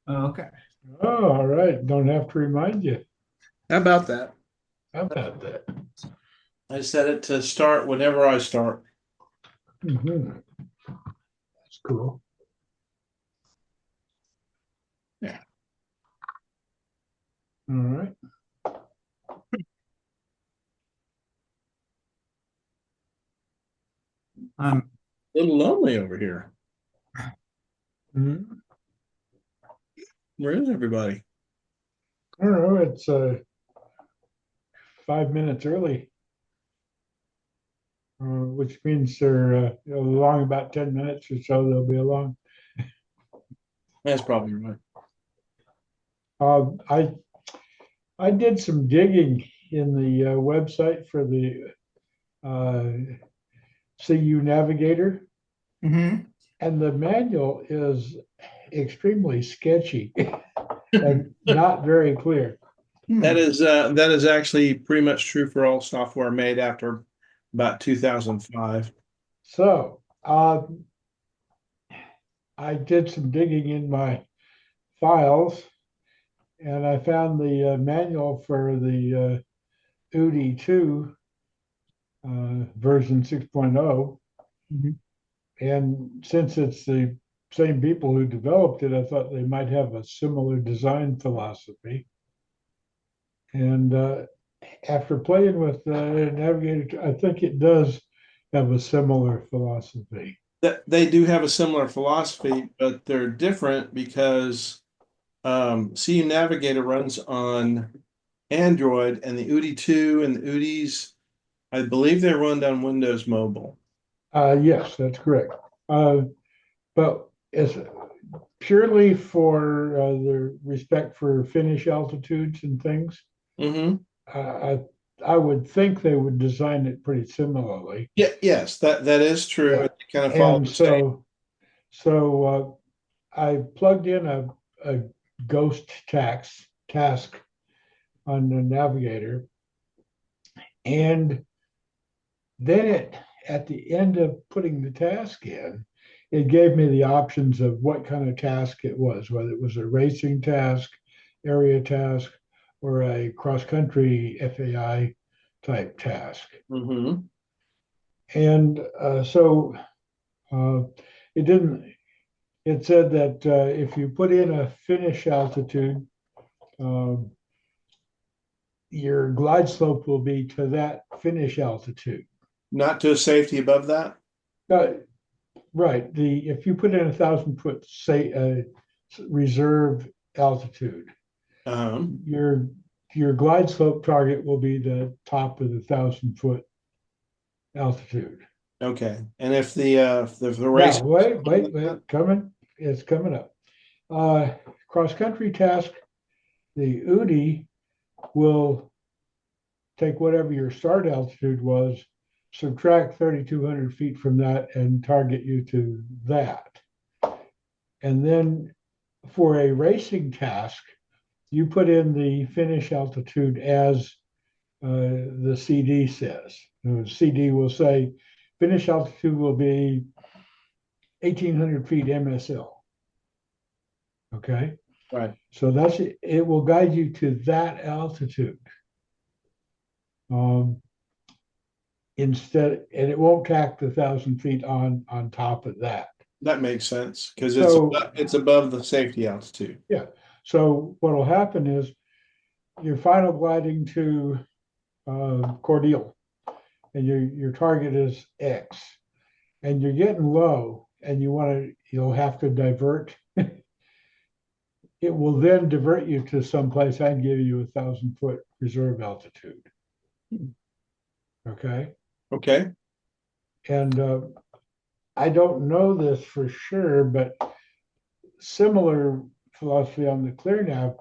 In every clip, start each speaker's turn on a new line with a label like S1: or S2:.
S1: Okay.
S2: Oh, all right. Don't have to remind you.
S1: How about that?
S2: How about that?
S1: I set it to start whenever I start.
S2: Mhm. That's cool.
S1: Yeah.
S2: All right.
S1: I'm a little lonely over here.
S2: Mhm.
S1: Where is everybody?
S2: I don't know. It's 5 minutes early, which means they're along about 10 minutes or so. They'll be along.
S1: That's probably right.
S2: Uh, I I did some digging in the website for the uh, CU Navigator,
S1: Hmm.
S2: and the manual is extremely sketchy and not very clear.
S1: That is actually pretty much true for all software made after about 2005.
S2: So I did some digging in my files, and I found the manual for the UD2 version 6.0.
S1: Mhm.
S2: And since it's the same people who developed it, I thought they might have a similar design philosophy. And after playing with Navigator, I think it does have a similar philosophy.
S1: That they do have a similar philosophy, but they're different because CU Navigator runs on Android, and the UD2 and the UDIs, I believe they run on Windows Mobile.
S2: Yes, that's correct. But it's purely for the respect for finish altitudes and things.
S1: Hmm.
S2: Uh, I would think they would design it pretty similarly.
S1: Yeah, yes, that is true.
S2: Yeah,
S1: It kind of follow
S2: and
S1: the same.
S2: so I plugged in a ghost task on the navigator, and then it at the end of putting the task in, it gave me the options of what kind of task it was, whether it was a racing task, area task, or a cross country FAI type task.
S1: Hmm.
S2: And so uh, it didn't. It said that if you put in a finish altitude, um, your glide slope will be to that finish altitude.
S1: Not to a safety above that.
S2: Uh, right. The if you put in 1,000 foot say reserve altitude,
S1: Um,
S2: your your glide slope target will be the top of the 1,000 foot altitude.
S1: okay. And if the race
S2: Now,
S1: is
S2: wait, coming, it's coming up. Uh, Cross country task, the UDI will take whatever your start altitude was, subtract 3,200 feet from that, and target you to that. And then for a racing task, you put in the finish altitude as the CD says. The CD will say finish altitude will be 1,800 feet MSL. Okay.
S1: right.
S2: So that's it. It will guide you to that altitude. Um, Instead, and it won't tack the 1,000 feet on top of that.
S1: That makes sense because it's
S2: So
S1: above, it's above the safety altitude.
S2: yeah. So what will happen is you're final gliding to Cordeal, and your target is X, and you're getting low, and you'll have to divert. It will then divert you to someplace I'd give you 1,000 foot reserve altitude. Okay,
S1: Okay.
S2: and I don't know this for sure, but similar philosophy on the clear nav.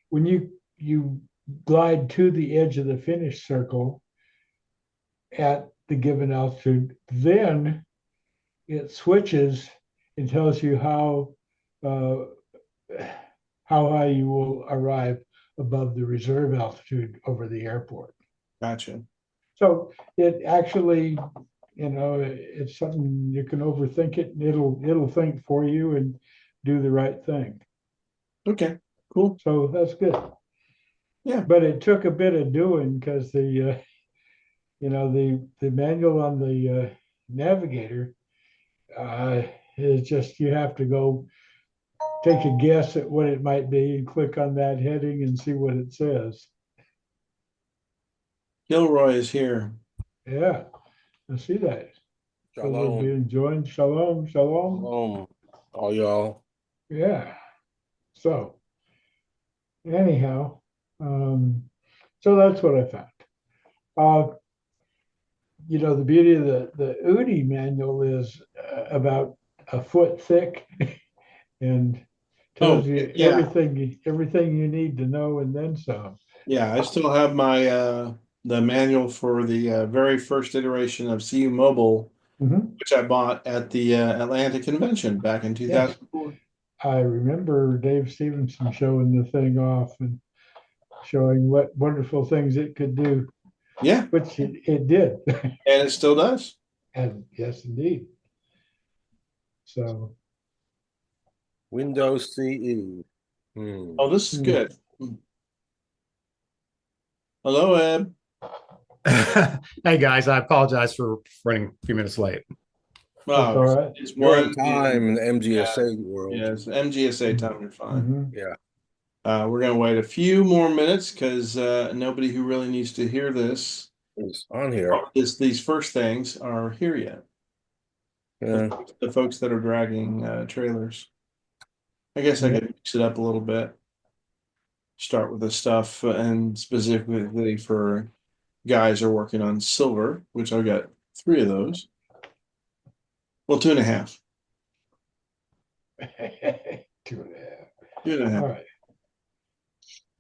S2: When you glide to the edge of the finish circle at the given altitude, then it switches and tells you uh, how high you will arrive above the reserve altitude over the airport.
S1: Gotcha.
S2: So it actually, it's something you can overthink it, and it'll think for you and do the right thing.
S1: Okay, cool.
S2: So that's good.
S1: Yeah.
S2: But it took a bit of doing because the manual on the navigator uh, is just you have to go take a guess at what it might be and click on that heading and see what it says.
S1: Gilroy is here.
S2: Yeah, I see that. So we're
S3: Shalom.
S2: being joined. Shalom, shalom.
S3: Shalom, all y'all.
S2: Yeah. So anyhow, um, so that's what I found. Uh, the beauty of the UDI manual is about a foot thick and tells
S1: Oh,
S2: you
S1: yeah.
S2: everything you need to know and then some.
S1: Yeah, I still have my the manual for the very first iteration of CU Mobile,
S2: Mhm.
S1: which I bought at the Atlanta convention back in
S2: Yes,
S1: 2004.
S2: I remember Dave Stevenson showing the thing off and showing what wonderful things it could do,
S1: Yeah,
S2: which it did.
S1: and it still does.
S2: And yes, indeed. So,
S3: Windows CE. Hmm.
S1: Oh, this is
S2: mm,
S1: good. Hello, Eb.
S4: Hey guys, I apologize for running a few minutes late.
S2: that's
S1: Wow,
S2: all right.
S1: it's
S3: You're on
S1: one
S3: time in the
S1: yeah,
S3: MGSA world.
S1: yes, MGSA time, you're fine.
S2: Mhm.
S3: Yeah.
S1: We're gonna wait a few more minutes because nobody who really needs to hear this,
S3: It's on here.
S1: these first things are here yet.
S3: Yeah.
S1: The folks that are dragging trailers. I guess I
S2: Yeah.
S1: could mix it up a little bit. Start with the stuff and specifically for guys who are working on silver, which I've got three of those. Well, two and a half.
S2: Two and a half.
S1: Two and a
S2: All
S1: half.
S2: right.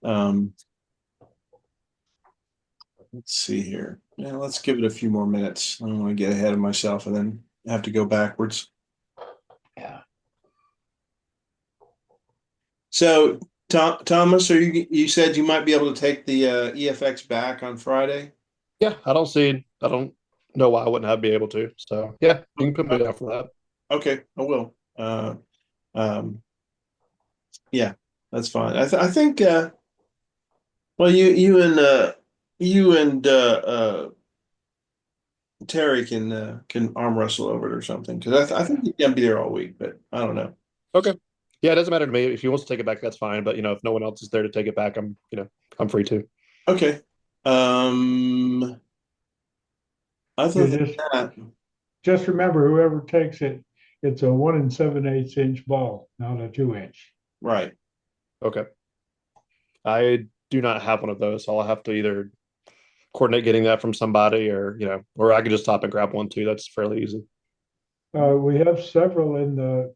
S1: Um, let's see here. Yeah, let's give it a few more minutes. I don't want to get ahead of myself and then have to go backwards.
S2: Yeah.
S1: So, Thomas, you said you might be able to take the EFX back on Friday?
S4: Yeah, I don't know why I wouldn't have be able to. So yeah, you can put me down for that.
S1: Okay, I will. Um, yeah, that's fine. I think well you and Terry can arm wrestle over it or something because I think he can be there all week, but I don't know.
S4: Okay. Yeah, it doesn't matter to me. If he wants to take it back, that's fine. But if no one else is there to take it back, I'm free to.
S1: Okay. Um, other
S2: You
S1: than
S2: just
S1: that,
S2: just remember, whoever takes it, it's a 1 7/8 inch ball, not a 2 inch.
S1: right.
S4: Okay. I do not have one of those, so I'll have to either coordinate getting that from somebody or I could just stop and grab one too. That's fairly easy.
S2: We have several in the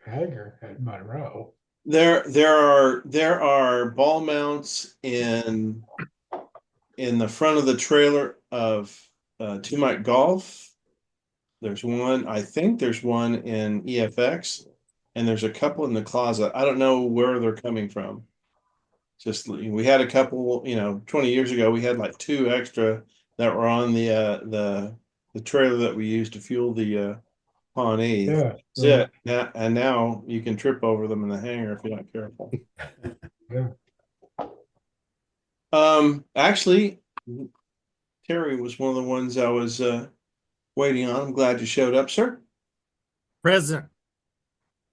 S2: hangar at Monroe.
S1: There are ball mounts in the front of the trailer of Two Mike Golf. There's one, I think there's one in EFX, and there's a couple in the closet. I don't know where they're coming from. Just we had a couple, 20 years ago, we had like two extra that were on the trailer that we used to fuel the Pawnee.
S2: Yeah,
S1: That's it. Now you can trip over them in the hangar if you're not careful.
S2: yeah.
S1: Actually, Terry was one of the ones I was waiting on. I'm glad you showed up, sir.
S5: Present.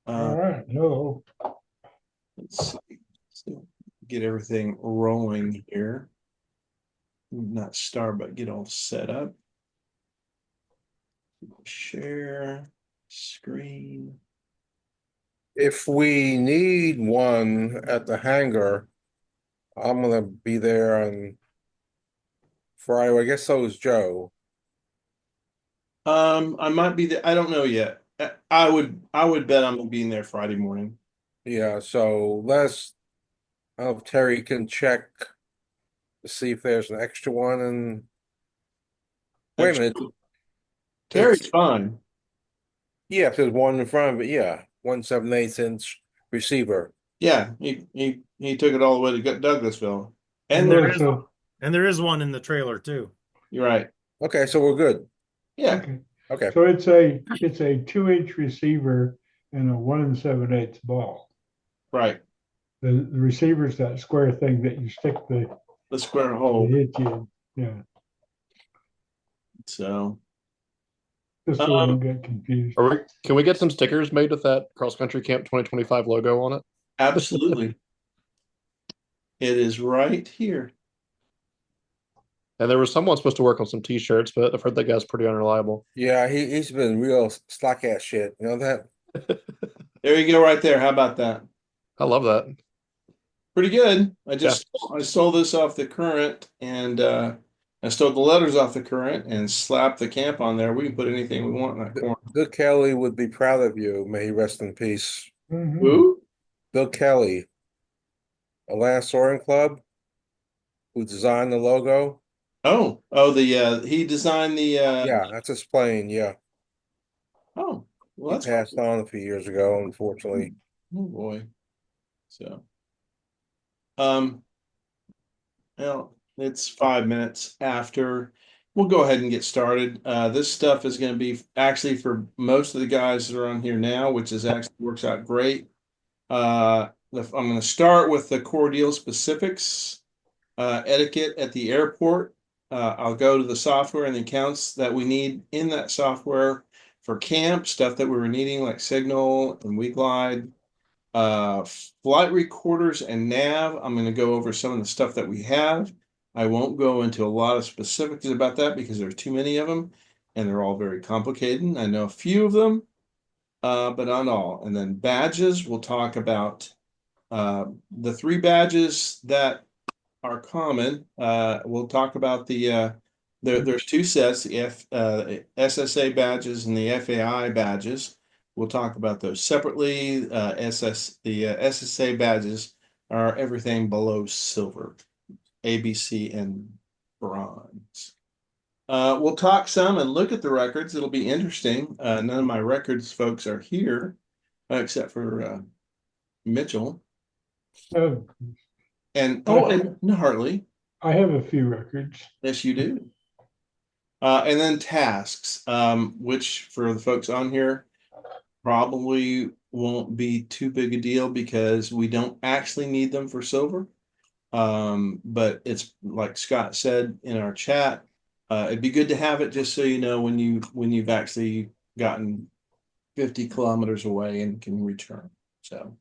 S1: Uh,
S2: All right. Hello.
S1: let's see. Get everything rolling here. Not start, but get all set up. Share screen.
S3: If we need one at the hangar, I'm gonna be there on Friday. I guess so is Joe.
S1: I might be there. I don't know yet. I would bet I'm gonna be in there Friday morning.
S3: Yeah, so let's I don't know if Terry can check to see if there's an extra one and wait a minute.
S1: Terry's
S3: It's
S1: fine.
S3: yeah, if there's one in front of it, yeah. 1 7/8 inch receiver.
S1: Yeah, he took it all the way to Douglasville. And
S2: No,
S1: there,
S2: so
S5: And there is one in the trailer too.
S1: you're right.
S3: Okay, so we're good.
S1: Yeah,
S2: okay.
S3: Okay.
S2: So it's a 2 inch receiver and a 1 7/8 ball.
S1: right.
S2: The receiver's that square thing that you stick
S1: the square
S2: the
S1: hole.
S2: hit in. Yeah,
S1: So,
S2: just so we
S1: um,
S2: don't get confused.
S4: Can we get some stickers made with that cross country camp 2025 logo on it?
S1: absolutely. It is right here.
S4: And there was someone supposed to work on some t-shirts, but I've heard that guy's pretty unreliable.
S3: Yeah, he's been real slack ass shit. You know that?
S1: There you go, right there. How about that?
S4: I love that.
S1: Pretty good. I stole this off the current, and I stole the letters off the current and slapped the camp on there. We can put anything we want in that corner.
S3: Bill Kelly would be proud of you. May he rest in peace.
S2: Mhm.
S1: Who?
S3: Bill Kelly, Atlanta Soaring Club, who designed the logo.
S1: Oh, the he designed the
S3: Yeah, that's his plane. Yeah,
S1: oh, well
S3: he
S1: that's
S3: passed on a few years ago, unfortunately.
S1: oh boy. So, um, well, it's 5 minutes after. We'll go ahead and get started. This stuff is going to be actually for most of the guys that are on here now, which is actually works out great. I'm going to start with the core deal specifics, etiquette at the airport. I'll go to the software and the accounts that we need in that software for camp, stuff that we were needing like Signal and WeGlide. Flight recorders and nav. I'm going to go over some of the stuff that we have. I won't go into a lot of specifics about that because there's too many of them and they're all very complicated. I know a few of them, but not all. And then badges, we'll talk about the three badges that are common. We'll talk about there's two sets, the SSA badges and the FAI badges. We'll talk about those separately. The SSA badges are everything below silver, ABC and bronze. We'll talk some and look at the records. It'll be interesting. None of my records folks are here, except for Mitchell
S2: Uh,
S1: and Hartley.
S2: I have a few records.
S1: Yes, you do. And then tasks, which for the folks on here probably won't be too big a deal because we don't actually need them for silver. But it's like Scott said in our chat, it'd be good to have it just so you know when you've actually gotten 50 kilometers away and can return. So,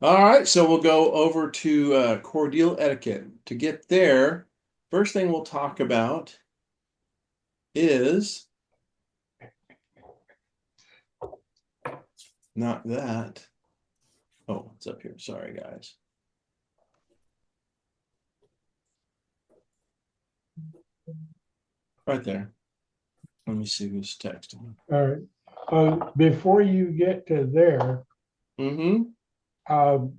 S1: all right, so we'll go over to core deal etiquette. To get there, first thing we'll talk about is not that. Oh, it's up here. Sorry, guys. Right there. Let me see who's texting.
S2: All right. Before you get to there,
S1: Mm-hmm.
S2: um,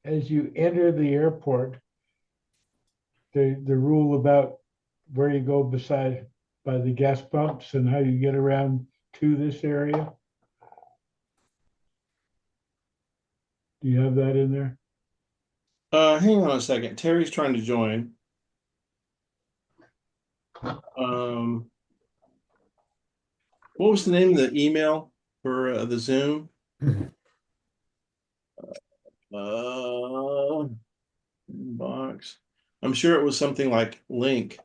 S2: as you enter the airport, the rule about where you go beside by the gas pumps and how you get around to this area. Do you have that in there?
S1: Hang on a second. Terry's trying to join. What was the name of the email for the Zoom? Box. I'm sure it was something like link.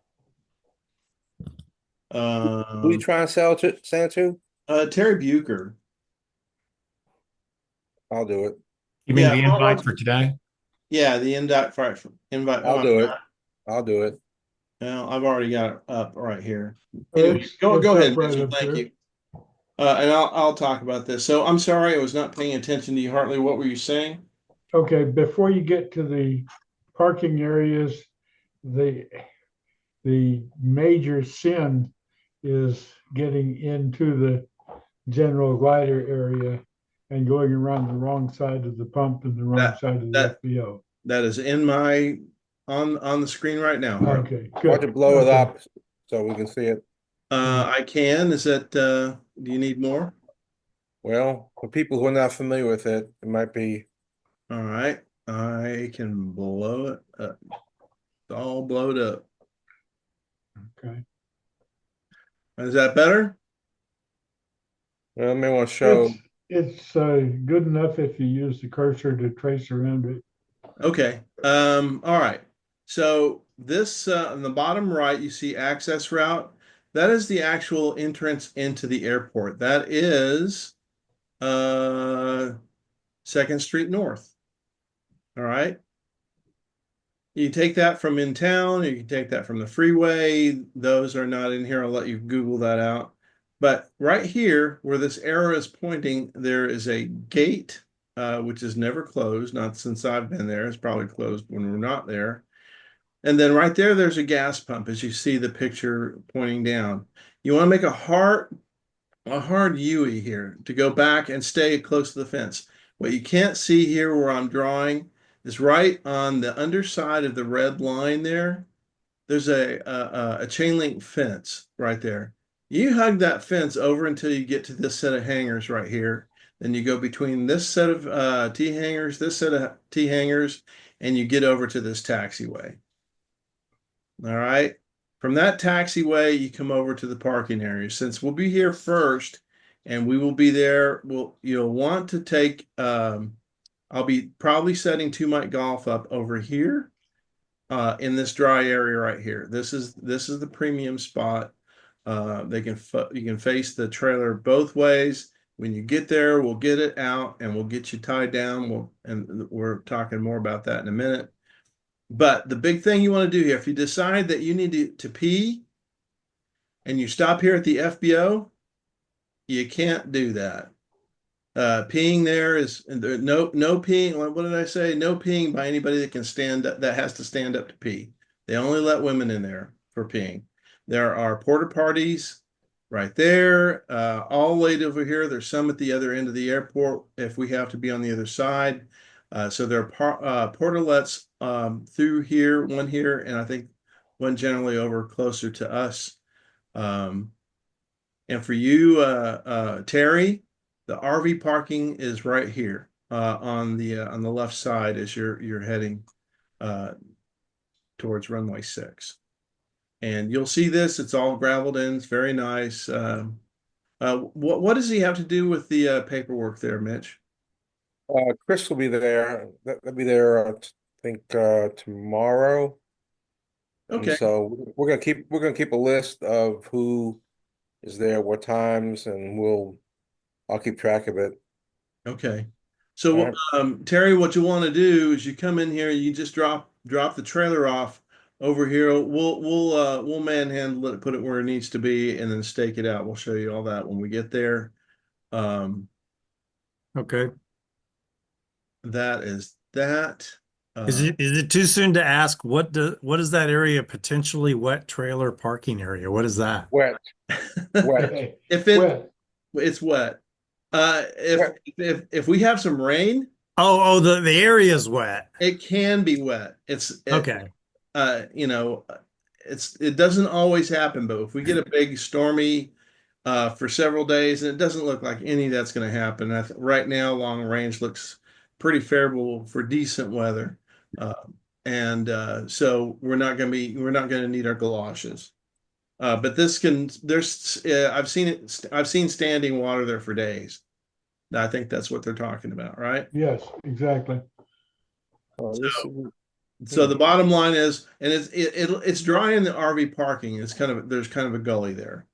S3: Who you trying to send it to?
S1: Terry Bucher.
S3: I'll do it.
S6: You mean
S1: Yeah,
S6: the invite for today?
S1: Yeah, the invite.
S3: I'll do it. I'll do it.
S1: Well, I've already got it up right here.
S2: Well,
S1: Anyway, go
S2: it's
S1: ahead,
S2: up right
S1: Mitchell.
S2: up
S1: Thank
S2: there.
S1: you. And I'll talk about this. So I'm sorry I was not paying attention to you, Hartley. What were you saying?
S2: Okay, before you get to the parking areas, the major sin is getting into the general glider area and going around the wrong side of the pump and the wrong side of the
S1: that-
S2: FBO.
S1: That is in my on the screen right now, Hartley.
S2: Okay,
S3: Why
S2: good.
S3: don't you blow it
S2: Okay.
S3: up so we can see it?
S1: I can. Is that do you need more?
S3: Well, for people who are not familiar with it, it might be.
S1: All right. I can blow it up. It's all blowed up.
S2: Okay.
S1: Is that better?
S3: Well, I may want to show.
S2: It's good enough if you use the cursor to trace around it.
S1: Okay. All right. So this on the bottom right, you see access route. That is the actual entrance into the airport. That is uh 2nd Street North. All right. You take that from in town, or you can take that from the freeway. Those are not in here. I'll let you Google that out. But right here, where this arrow is pointing, there is a gate, which is never closed. Not since I've been there. It's probably closed when we're not there. And then right there, there's a gas pump, as you see the picture pointing down. You want to make a hard U here to go back and stay close to the fence. What you can't see here where I'm drawing is right on the underside of the red line there. There's a chain link fence right there. You hug that fence over until you get to this set of hangers right here. Then you go between this set of T hangers, this set of T hangers, and you get over to this taxiway. All right. From that taxiway, you come over to the parking area. Since we'll be here first and we will be there, you'll want to take I'll be probably setting 2 Mike Golf up over here in this dry area right here. This is the premium spot. You can face the trailer both ways. When you get there, we'll get it out and we'll get you tied down. And we're talking more about that in a minute. But the big thing you want to do here, if you decide that you need to pee and you stop here at the FBO, you can't do that. Peeing there is no peeing. What did I say? No peeing by anybody that can stand up, that has to stand up to pee. They only let women in there for peeing. There are porta potties right there, all laid over here. There's some at the other end of the airport if we have to be on the other side. So there are portalets through here, one here, and I think one generally over closer to us. And for you, Terry, the RV parking is right here on the left side as you're heading towards runway 6. And you'll see this, it's all gravelled in, it's very nice. What does he have to do with the paperwork there, Mitch?
S3: Chris will be there. They'll be there, I think, tomorrow. And
S1: Okay,
S3: so we're gonna keep a list of who is there, what times, and I'll keep track of it.
S1: okay.
S3: All
S1: So,
S3: right.
S1: Terry, what you want to do is you come in here, you just drop the trailer off over here. We'll manhandle it, put it where it needs to be, and then stake it out. We'll show you all that when we get there.
S5: Okay.
S1: That is that.
S5: Is it too soon to ask what is that area potentially wet trailer parking area? What is that?
S3: Wet, wet,
S2: Okay.
S1: If
S2: Well,
S1: it's wet. If
S3: wet.
S1: if we have some rain,
S5: Oh, the area is wet.
S1: it can be wet.
S5: Okay.
S1: You know, it doesn't always happen, but if we get a big stormy for several days, and it doesn't look like any of that's going to happen. Right now, long range looks pretty favorable for decent weather, and so we're not going to need our galoshes. But I've seen standing water there for days. I think that's what they're talking about, right?
S2: yes, exactly.
S3: This
S1: So the bottom line is, and it's dry in the RV parking. There's kind of a gully there.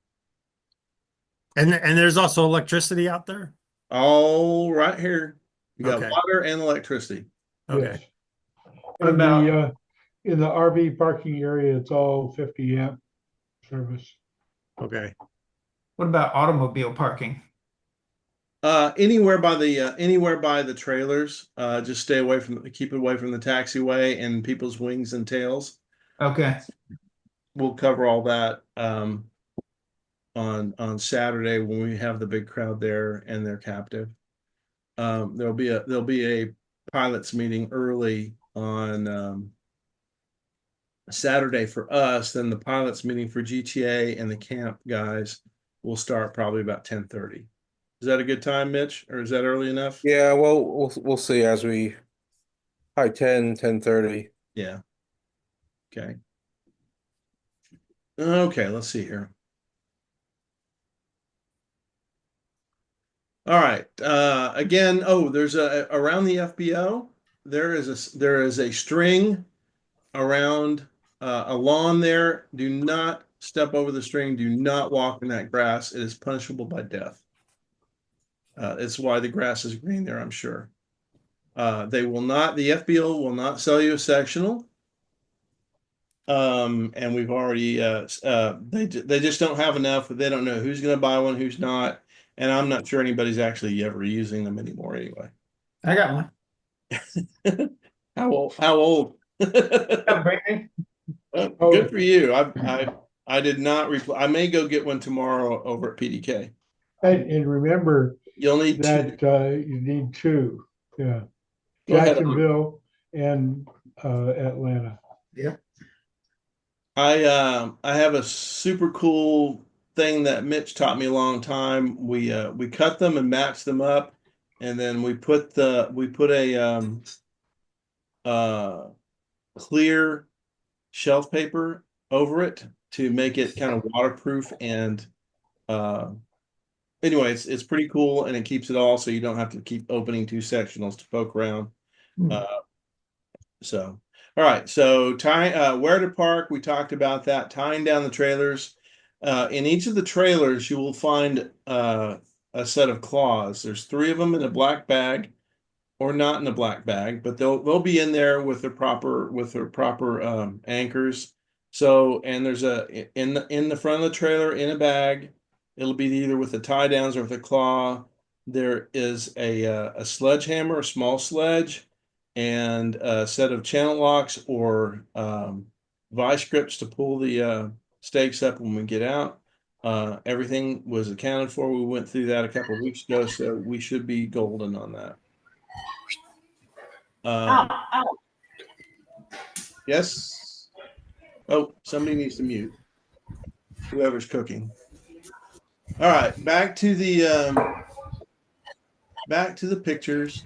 S5: And there's also electricity out there?
S1: All right here, you got
S5: Okay.
S1: water and electricity.
S5: Okay.
S2: Yes.
S6: What
S2: And
S6: about-
S2: in the RV parking area, it's all 50 amp service.
S5: Okay.
S6: What about automobile parking?
S1: Anywhere by the trailers, just keep away from the taxiway and people's wings and tails.
S6: Okay.
S1: We'll cover all that on Saturday when we have the big crowd there and they're captive. There'll be a pilots meeting early on Saturday for us. Then the pilots meeting for GTA and the camp guys will start probably about 10:30. Is that a good time, Mitch, or is that early enough?
S3: Yeah, well, we'll see as we probably 10:30.
S1: Yeah. Okay. Okay, let's see here. All right. Again, oh, there's a around the FBO, there is a string around a lawn there. Do not step over the string. Do not walk in that grass. It is punishable by death. It's why the grass is green there, I'm sure. They will not, the FBO will not sell you a sectional. And we've already, they just don't have enough. They don't know who's going to buy one, who's not. And I'm not sure anybody's actually ever using them anymore anyway.
S6: I got one.
S1: How old? How old?
S6: Oh, Brittany?
S1: Good for you. I did not reply. I may go get one tomorrow over at PDK.
S2: And remember
S1: You'll need
S2: that
S1: two.
S2: you need two. Yeah.
S1: Go ahead.
S2: Jacksonville and Atlanta.
S6: Yep.
S1: I have a super cool thing that Mitch taught me a long time. We cut them and match them up, and then we put a uh clear shelf paper over it to make it kind of waterproof and uh anyway, it's pretty cool and it keeps it all so you don't have to keep opening two sectionals to poke around.
S6: Hmm.
S1: So, all right. So, where to park? We talked about that. Tying down the trailers. In each of the trailers, you will find a set of claws. There's three of them in a black bag, or not in a black bag, but they'll be in there with their proper anchors. So, and there's in the front of the trailer in a bag. It'll be either with the tie downs or with a claw. There is a sledgehammer, a small sledge, and a set of channel locks or vice grips to pull the stakes up when we get out. Everything was accounted for. We went through that a couple of weeks ago, so we should be golden on that. Yes. Oh, somebody needs to mute. Whoever's cooking. All right, back to the pictures.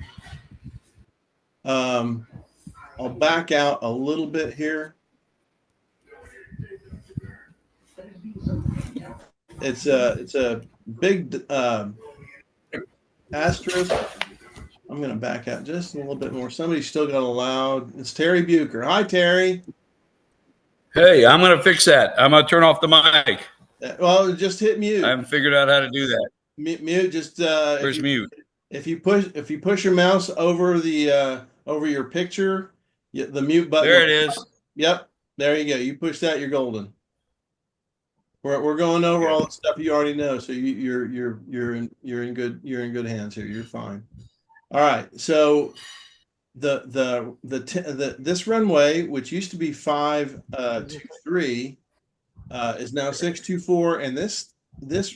S1: I'll back out a little bit here. It's a big asterisk. I'm going to back out just a little bit more. Somebody's still got a loud. It's Terry Bucher. Hi, Terry.
S7: Hey, I'm going to fix that. I'm going to turn off the mic.
S1: Well, just hit mute.
S7: I haven't figured out how to do that.
S1: Mute. Just
S7: Where's mute?
S1: If you push your mouse over the over your picture, the mute button.
S7: There it is.
S1: Yep, there you go. You push that, you're golden. We're going over all the stuff you already know, so you're in good hands here. You're fine. All right, so this runway, which used to be 523, is now 624, and this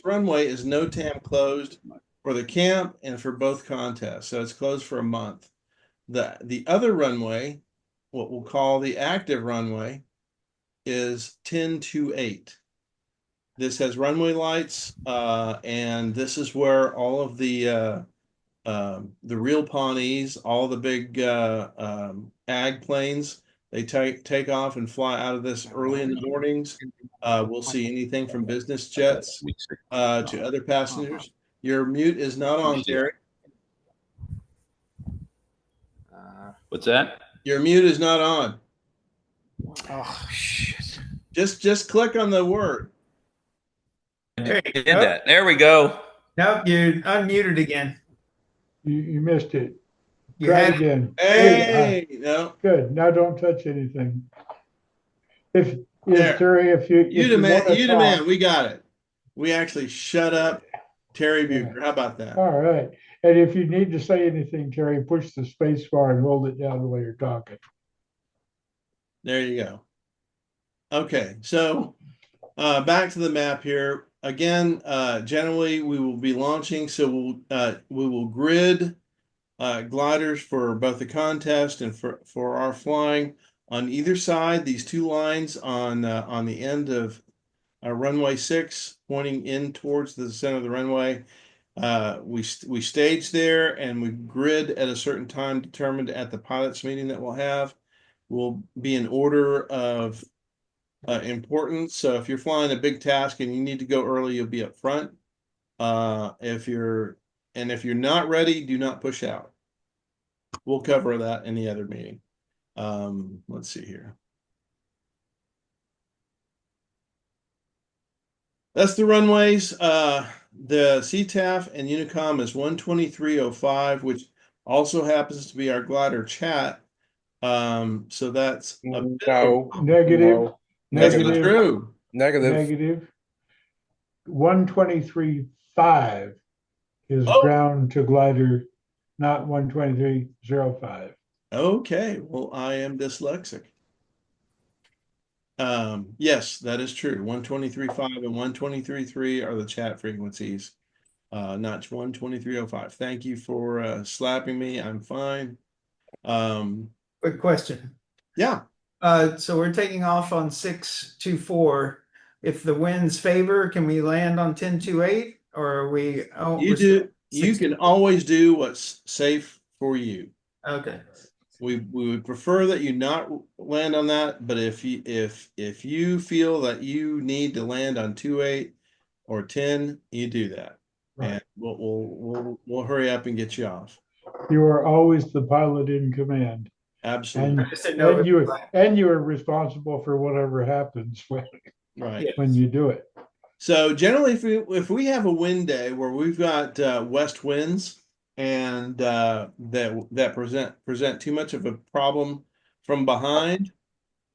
S1: runway is NOTAM closed for the camp and for both contests, so it's closed for a month. The other runway, what we'll call the active runway, is 1028. This has runway lights, and this is where all of the real Pawnees, all the big ag planes, they take off and fly out of this early in the mornings. We'll see anything from business jets to other passengers. Your mute is not on, Terry.
S7: What's that?
S1: Your mute is not on.
S7: Oh, shit.
S1: Just click on the word.
S6: There you
S7: Did
S6: go.
S7: that. There we go.
S6: Nope, you unmuted again.
S2: You missed it.
S6: You
S2: Try
S6: had it.
S2: again.
S1: Hey, no.
S2: Good. Now don't touch anything.
S1: There.
S2: Terry, if you
S1: You
S2: want to
S1: demand.
S2: talk,
S1: We got it. We actually shut up Terry Bucher. How about that?
S2: all right. And if you need to say anything, Terry, push the space bar and hold it down while you're talking.
S1: There you go. Okay, so back to the map here. Again, generally we will be launching, so we will grid gliders for both the contest and for our flying on either side. These two lines on the end of runway 6, pointing in towards the center of the runway. We stage there and we grid at a certain time determined at the pilots meeting that we'll have. Will be in order of importance. So if you're flying a big task and you need to go early, you'll be up front. If you're And if you're not ready, do not push out. We'll cover that in the other meeting. Let's see here. That's the runways. The CTAF and Unicom is 123.05, which also happens to be our glider chat. So that's a bit
S3: No,
S2: Negative,
S3: no,
S1: that's not
S2: negative,
S1: true.
S3: negative.
S2: negative. 123.5 is
S1: Oh.
S2: ground to glider, not 123.05.
S1: Okay, well, I am dyslexic. Yes, that is true. 123.5 and 123.3 are the chat frequencies, not 123.05. Thank you for slapping me. I'm fine.
S6: Quick question.
S1: Yeah,
S6: So we're taking off on 624. If the winds favor, can we land on 1028? Or are we? Oh,
S1: you
S6: we're still
S1: do. You can always do what's safe for you.
S6: okay.
S1: We would prefer that you not land on that, but if you feel that you need to land on 28 or 10, you do that.
S2: Right.
S1: And we'll hurry up and get you off.
S2: You are always the pilot in command.
S1: Absolutely.
S6: I just didn't know if
S2: You are responsible for whatever happens
S1: Right.
S2: when you do it.
S1: So generally, if we have a wind day where we've got west winds and that present too much of a problem from behind,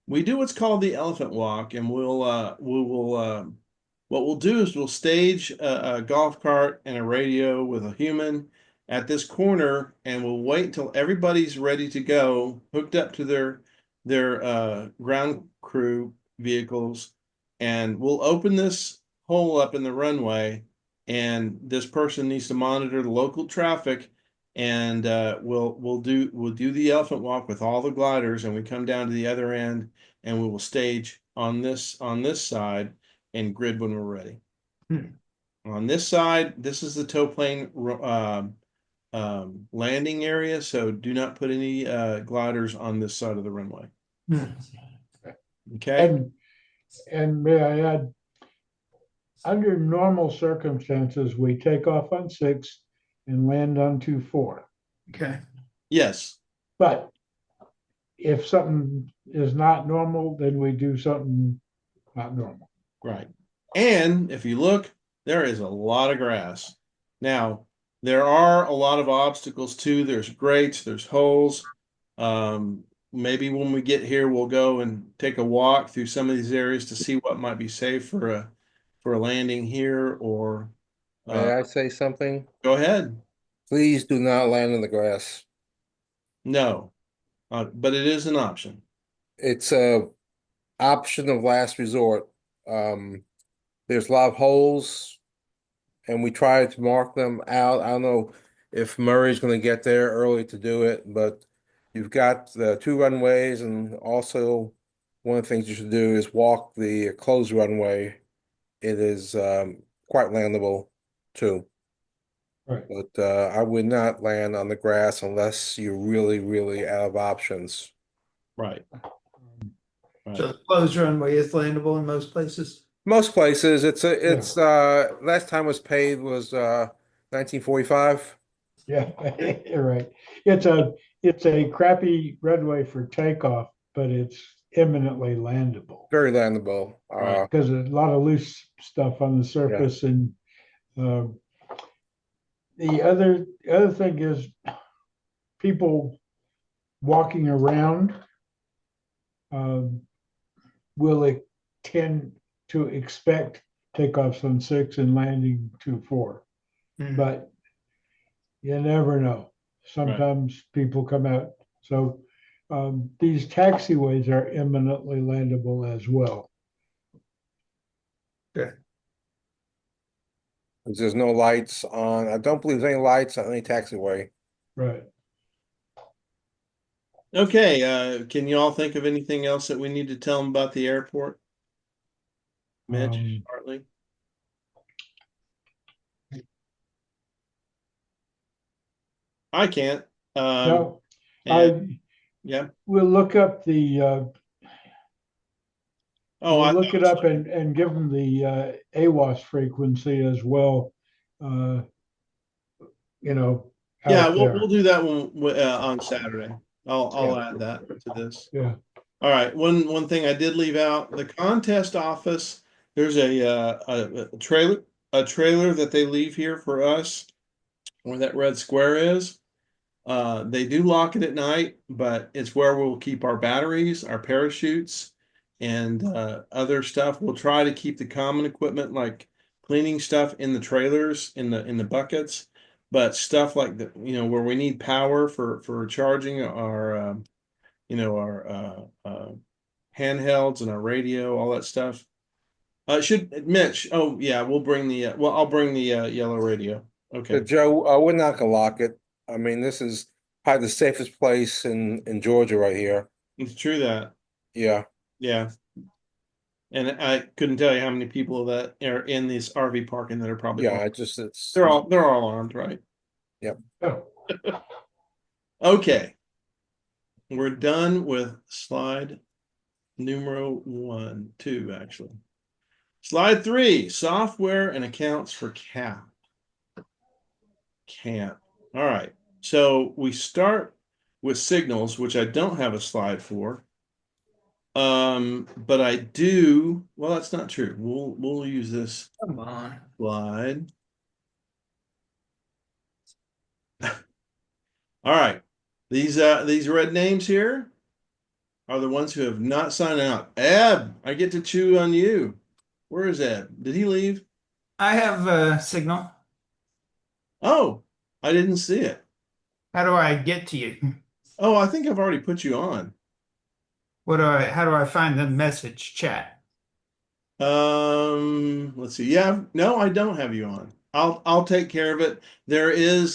S1: we do what's called the elephant walk, and what we'll do is we'll stage a golf cart and a radio with a human at this corner, and we'll wait until everybody's ready to go, hooked up to their ground crew vehicles, and we'll open this hole up in the runway, and this person needs to monitor the local traffic, and we'll do the elephant walk with all the gliders, and we come down to the other end, and we will stage on this side and grid when we're ready. On this side, this is the tow plane landing area, so do not put any gliders on this side of the runway. Okay.
S2: And may I add, under normal circumstances, we take off on 6 and land on 24.
S6: Okay.
S1: Yes.
S2: But if something is not normal, then we do something not normal.
S1: Right. And if you look, there is a lot of grass. Now, there are a lot of obstacles too. There's grates, there's holes. Maybe when we get here, we'll go and take a walk through some of these areas to see what might be safe for a landing here, or
S3: May I say something?
S1: go ahead.
S3: Please do not land in the grass.
S1: No, but it is an option.
S3: It's a option of last resort. There's a lot of holes, and we try to mark them out. I don't know if Murray's going to get there early to do it, but you've got the 2 runways, and also one of the things you should do is walk the closed runway. It is quite landable too.
S2: Right.
S3: But I would not land on the grass unless you're really, really out of options.
S1: Right.
S6: So the closed runway is landable in most places.
S3: Most places, it's last time was paid was 1945.
S2: Yeah, you're right. It's a crappy runway for takeoff, but it's eminently landable.
S3: Very landable.
S1: Right.
S2: Because a lot of loose stuff on the surface, and the other thing is people walking around will tend to expect takeoffs on 6 and landing 24, but you never know. Sometimes people come out. So these taxiways are eminently landable as well.
S6: Okay.
S3: There's no lights on. I don't believe there's any lights on any taxiway.
S2: Right.
S1: Okay. Can you all think of anything else that we need to tell them about the airport? Mitch, Hartley? I can't.
S2: No,
S1: Yeah.
S2: we'll look up the
S1: Oh,
S2: look it up and give them the AWAS frequency as well.
S1: Yeah,
S2: out
S1: we'll
S2: there.
S1: do that one on Saturday. I'll
S2: Yeah.
S1: add that to this.
S2: Yeah.
S1: All right. One thing I did leave out, the contest office. There's a trailer that they leave here for us where that red square is. They do lock it at night, but it's where we'll keep our batteries, our parachutes, and other stuff. We'll try to keep the common equipment like cleaning stuff in the trailers, in the buckets, but stuff like the, where we need power for charging our, our handhelds and our radio, all that stuff. Should Mitch? Oh yeah, we'll bring the. I'll bring the yellow radio. Okay,
S3: Joe, we're not gonna lock it. I mean, this is probably the safest place in Georgia right here.
S1: it's true that.
S3: Yeah.
S1: Yeah. And I couldn't tell you how many people that are in this RV parking that are probably
S3: Yeah,
S1: armed.
S3: it's
S1: They're all armed, right?
S3: Yep.
S2: Oh,
S1: Okay. We're done with slide numero 1, 2, actually. Slide 3, software and accounts for camp. All right. So we start with signals, which I don't have a slide for. But I do. Well, that's not true. We'll use this
S6: Come on.
S1: slide. All right. These red names here are the ones who have not signed out. Eb, I get to chew on you. Where is Eb? Did he leave?
S6: I have a signal.
S1: Oh, I didn't see it.
S6: How do I get to you?
S1: Oh, I think I've already put you on.
S6: How do I find the message chat?
S1: Let's see. Yeah, no, I don't have you on. I'll take care of it.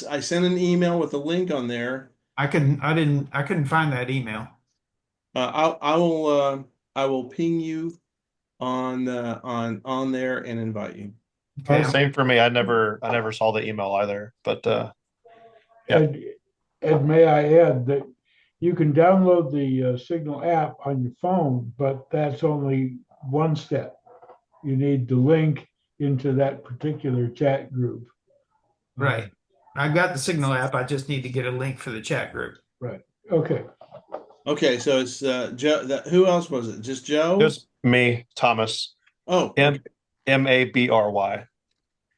S1: I sent an email with a link on there.
S6: I couldn't find that email.
S1: I will ping you on there and invite you.
S6: Okay.
S4: Same for me. I never saw the email either. But yeah.
S2: Ed, may I add that you can download the Signal app on your phone, but that's only one step. You need the link into that particular chat group.
S6: Right. I got the Signal app. I just need to get a link for the chat group.
S2: Right. Okay.
S1: Okay, so it's Joe. Who else was it? Just Joe?
S4: Just me, Thomas.
S1: Oh,
S4: Mabry.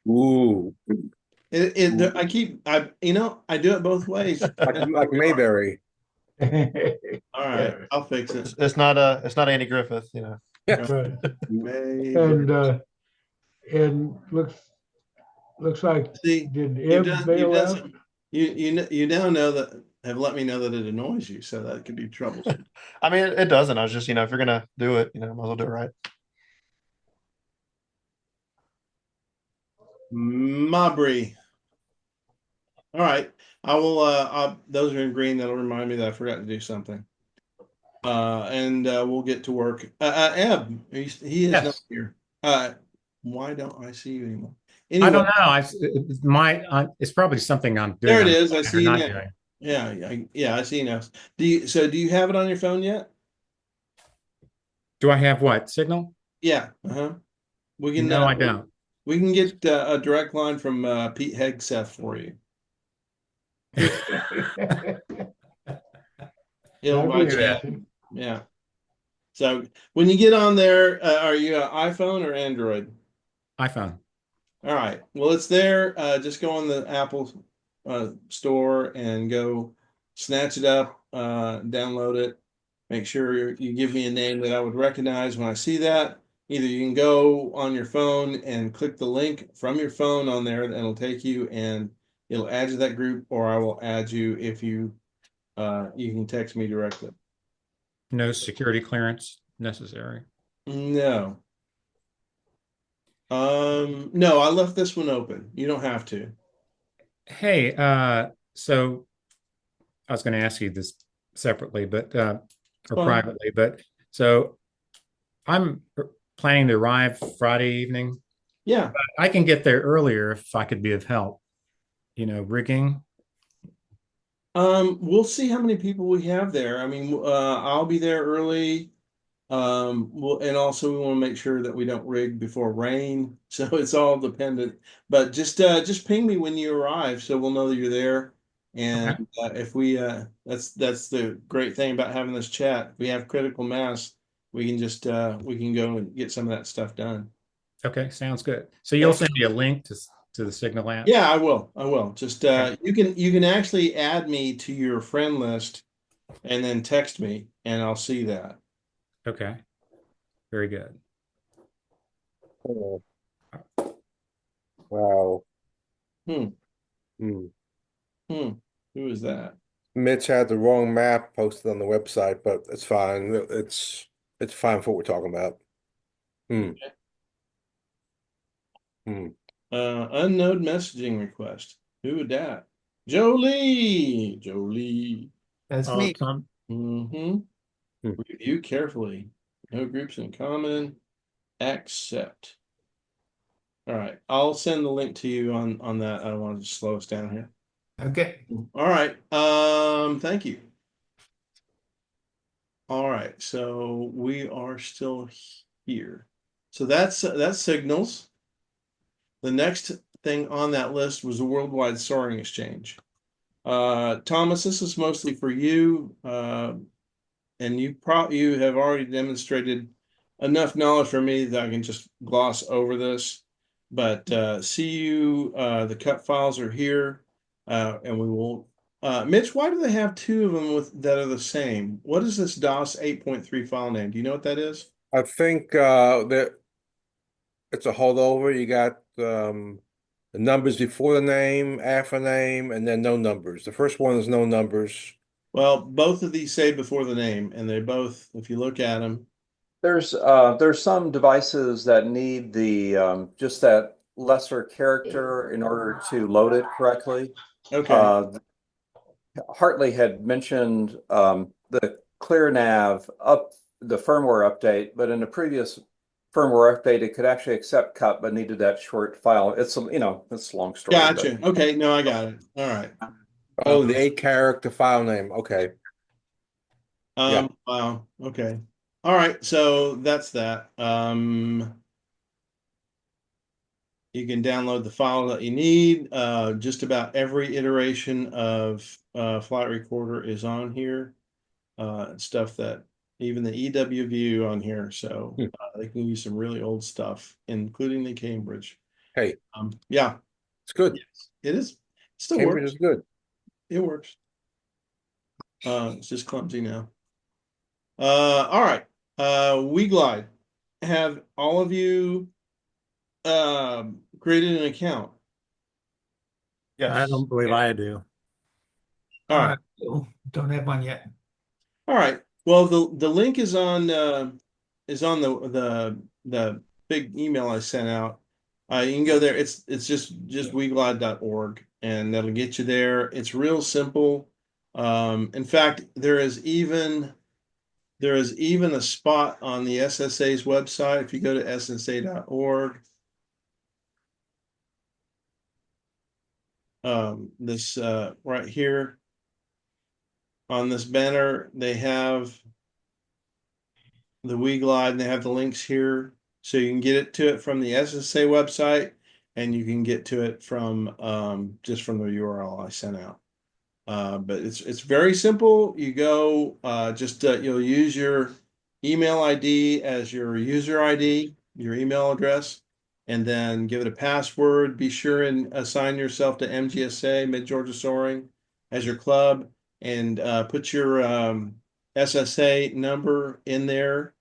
S3: ooh,
S1: I do it both ways.
S3: like Mayberry.
S1: All right, I'll fix it.
S4: It's not Andy Griffith,
S2: Right.
S1: Maybe.
S2: And looks like
S1: See,
S2: did
S1: you've
S2: Eb bail
S1: done
S2: out?
S1: some, you now know that have let me know that it annoys you, so that could be troublesome.
S4: I mean, it doesn't. I was just, if you're gonna do it, might as well do it right.
S1: Mabry. All right, I will. Those are in green. That'll remind me that I forgot to do something. And we'll get to work. Eb, he is
S5: Yes.
S1: not here. Why don't I see you anymore?
S5: I don't
S1: Anyway,
S5: know. It's probably something I'm doing.
S1: there it
S5: on
S1: is. I
S5: or
S1: see you
S5: not
S1: now.
S5: doing.
S1: Yeah, I see you now. Do you have it on your phone yet?
S5: Do I have what? Signal?
S1: Yeah. Uh-huh. We can.
S5: No, I don't.
S1: We can get a direct line from Pete Hegseth for you. He'll
S2: That'd
S1: write
S2: be
S1: you up.
S2: interesting.
S1: Yeah. So when you get on there, are you an iPhone or Android?
S5: iPhone.
S1: All right. Well, it's there. Just go on the Apple store and go snatch it up, download it. Make sure you give me a name that I would recognize when I see that. Either you can go on your phone and click the link from your phone on there, and it'll take you and it'll add you to that group, or I will add you if you can text me directly.
S5: No security clearance necessary.
S1: No. No, I left this one open. You don't have to.
S5: Hey, so I was going to ask you this separately, but or
S1: Fine.
S5: privately, but so I'm planning to arrive Friday evening.
S1: Yeah.
S5: I can get there earlier if I could be of help. Rigging.
S1: We'll see how many people we have there. I mean, I'll be there early. Well, and also we want to make sure that we don't rig before rain, so it's all dependent. But just ping me when you arrive, so we'll know that you're there. And
S8: Okay.
S1: if we that's the great thing about having this chat. If we have critical mass, we can just we can go and get some of that stuff done.
S8: Okay, sounds good. So you'll send me a link to the Signal app?
S1: Yeah, I will. I will. Just
S8: Okay.
S1: you can actually add me to your friend list and then text me, and I'll see that.
S8: Okay. Very good.
S3: Oh, wow.
S1: Hmm.
S3: Hmm.
S1: Hmm. Who is that?
S3: Mitch had the wrong map posted on the website, but it's fine. It's fine for what we're talking about. Hmm. Hmm.
S1: Unknown messaging request. Who would that? Jolie. Jolie.
S6: That's
S5: Oh,
S6: me.
S5: Tom,
S1: Mm-hmm.
S3: Hmm.
S1: Review carefully. No groups in common. Accept. All right. I'll send the link to you on that. I don't want to slow us down here.
S6: Okay.
S1: All right. Thank you. All right. So we are still here. So that's signals. The next thing on that list was the Worldwide Soaring Exchange. Thomas, this is mostly for you, and you have already demonstrated enough knowledge for me that I can just gloss over this. But the cut files are here, and we will. Mitch, why do they have two of them with that are the same? What is this DOS 8.3 file name? Do you know what that is?
S3: I think that it's a holdover. You got the numbers before the name, after name, and then no numbers. The first one is no numbers.
S1: Well, both of these say before the name, and they both, if you look at them,
S9: There's some devices that need the just that lesser character in order to load it correctly.
S1: okay.
S9: Uh, Hartley had mentioned the ClearNav up the firmware update, but in the previous firmware update, it could actually accept cut, but needed that short file. It's it's a long story, but
S1: Gotcha. Okay, no, I got it. All right.
S3: Oh, the 8 character file name. Okay. Yeah.
S1: Wow. Okay. All right. So that's that. You can download the file that you need. Just about every iteration of Flight Recorder is on here. Stuff that even the EW view on here. So
S3: Hmm.
S1: they can use some really old stuff, including the Cambridge.
S3: Hey,
S1: Yeah,
S3: it's good.
S1: yes, it is. It still
S3: Cambridge
S1: works.
S3: is good.
S1: It works. It's just clumsy now. All right. We glide. Have all of you created an account?
S5: I
S6: Yes.
S5: don't believe I do.
S1: All right.
S6: Don't have one yet.
S1: All right. Well, the link is on the big email I sent out. You can go there. It's just weglide.org, and that'll get you there. It's real simple. In fact, there is even a spot on the SSA's website. If you go to ssa.org, this right here on this banner, they have the WeGlide and they have the links here. So you can get it to it from the SSA website, and you can get to it from just from the URL I sent out. But it's very simple. You go you'll use your email ID as your user ID, your email address, and then give it a password. Be sure and assign yourself to MGSA, Mid Georgia Soaring, as your club, and put your SSA number in there.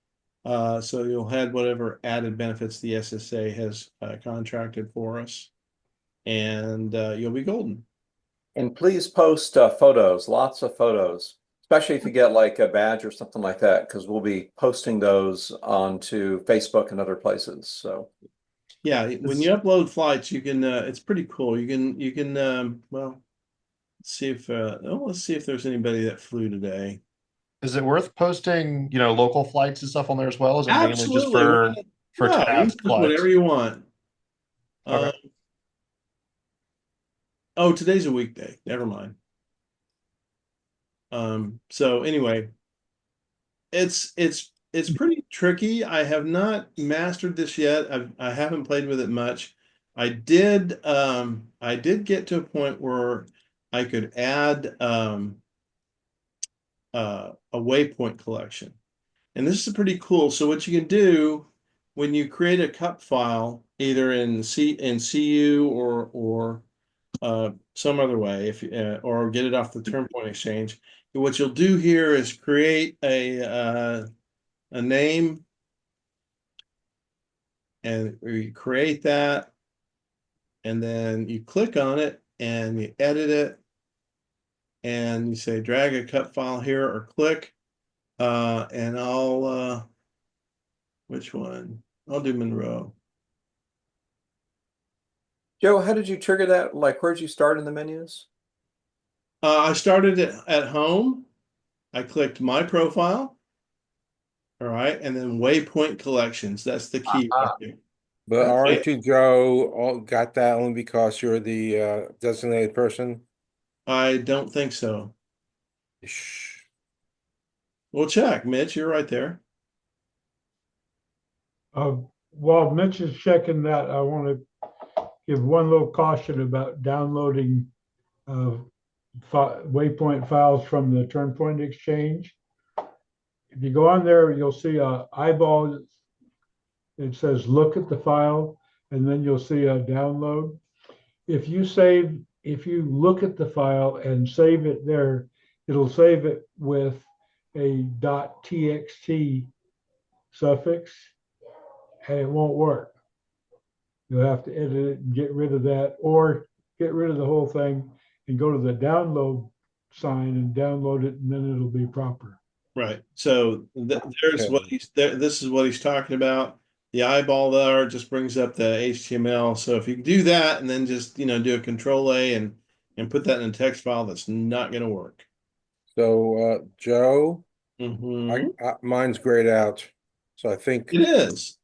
S1: So you'll have whatever added benefits the SSA has contracted for us, and you'll be golden.
S9: and please post photos, lots of photos, especially if you get like a badge or something like that, because we'll be posting those onto Facebook and other places. So
S1: Yeah, when you upload flights, you can. It's pretty cool. You can. Well, let's see if there's anybody that flew today.
S4: Is it worth posting, local flights and stuff on there as well? Is it mainly just
S1: Absolutely.
S4: for
S1: No, you
S4: task
S1: can post whatever
S4: flights?
S1: you want.
S4: Okay.
S1: Oh, today's a weekday. Never mind. So anyway, it's it's pretty tricky. I have not mastered this yet. I haven't played with it much. I did get to a point where I could add a waypoint collection. And this is pretty cool. So what you can do when you create a cup file, either in CU or some other way, if or get it off the term point exchange, what you'll do here is create a name, and you create that, and then you click on it and you edit it, and you say drag a cup file here or click, and I'll which one? I'll do Monroe.
S9: Joe, how did you trigger that? Like, where'd you start in the menus?
S1: I started it at home. I clicked my profile. All right, and then waypoint collections. That's the key right there.
S3: But aren't you, Joe, got that only because you're the designated person?
S1: I don't think so.
S3: Shh.
S1: We'll check. Mitch, you're right there.
S2: While Mitch is checking that, I want to give one little caution about downloading waypoint files from the Turn Point Exchange. If you go on there, you'll see a eyeball. It says look at the file, and then you'll see a download. If you look at the file and save it there, it'll save it with a .txt suffix, and it won't work. You'll have to edit it and get rid of that, or get rid of the whole thing and go to the download sign and download it, and then it'll be proper.
S1: Right. So there's what he's there. This is what he's talking about. The eyeball there just brings up the HTML. So if you do that and then just do a Control A and put that in a text file, that's not going to work.
S3: So Joe,
S1: Mhm.
S3: mine's grayed out. So I think
S1: It is.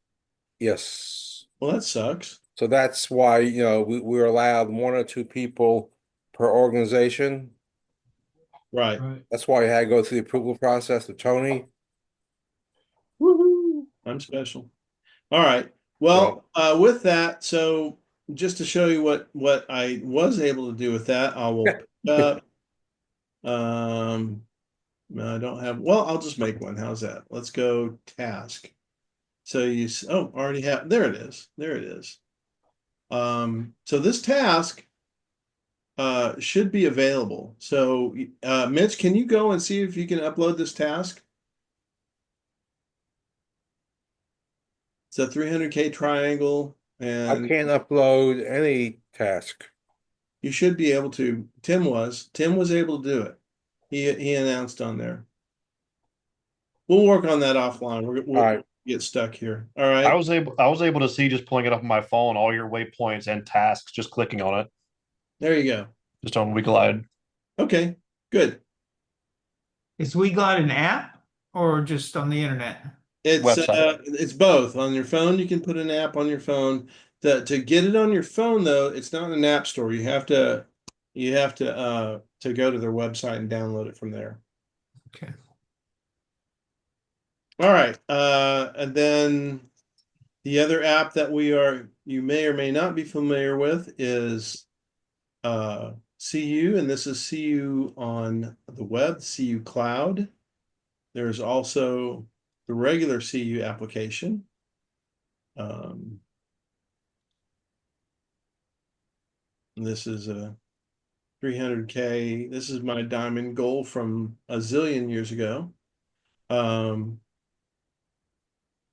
S3: yes.
S1: Well, that sucks.
S3: So that's why, we're allowed one or two people per organization.
S1: Right.
S3: That's why I had to go through the approval process with Tony.
S1: Woohoo! I'm special. All right. Well, with that, so just to show you what I was able to do with that, I will pick up. I don't have. Well, I'll just make one. How's that? Let's go task. So already have. There it is. There it is. So this task should be available. So Mitch, can you go and see if you can upload this task? It's a 300K triangle,
S3: I
S1: and
S3: can't upload any task.
S1: you should be able to. Tim was able to do it. He announced on there. We'll work on that offline. We'll get stuck here. All right.
S4: I was able to see, just pulling it up on my phone, all your waypoints and tasks, just clicking on it,
S1: There you go.
S4: just on WeGlide.
S1: Okay, good.
S6: Is WeGlide an app or just on the internet?
S4: Website.
S1: It's both. On your phone, you can put an app on your phone. To get it on your phone though, it's not an app store. You have to go to their website and download it from there.
S6: Okay.
S1: All right. And then the other app that you may or may not be familiar with is CU, and this is CU on the web, CU Cloud. There's also the regular CU application. This is a 300K. This is my diamond goal from a zillion years ago.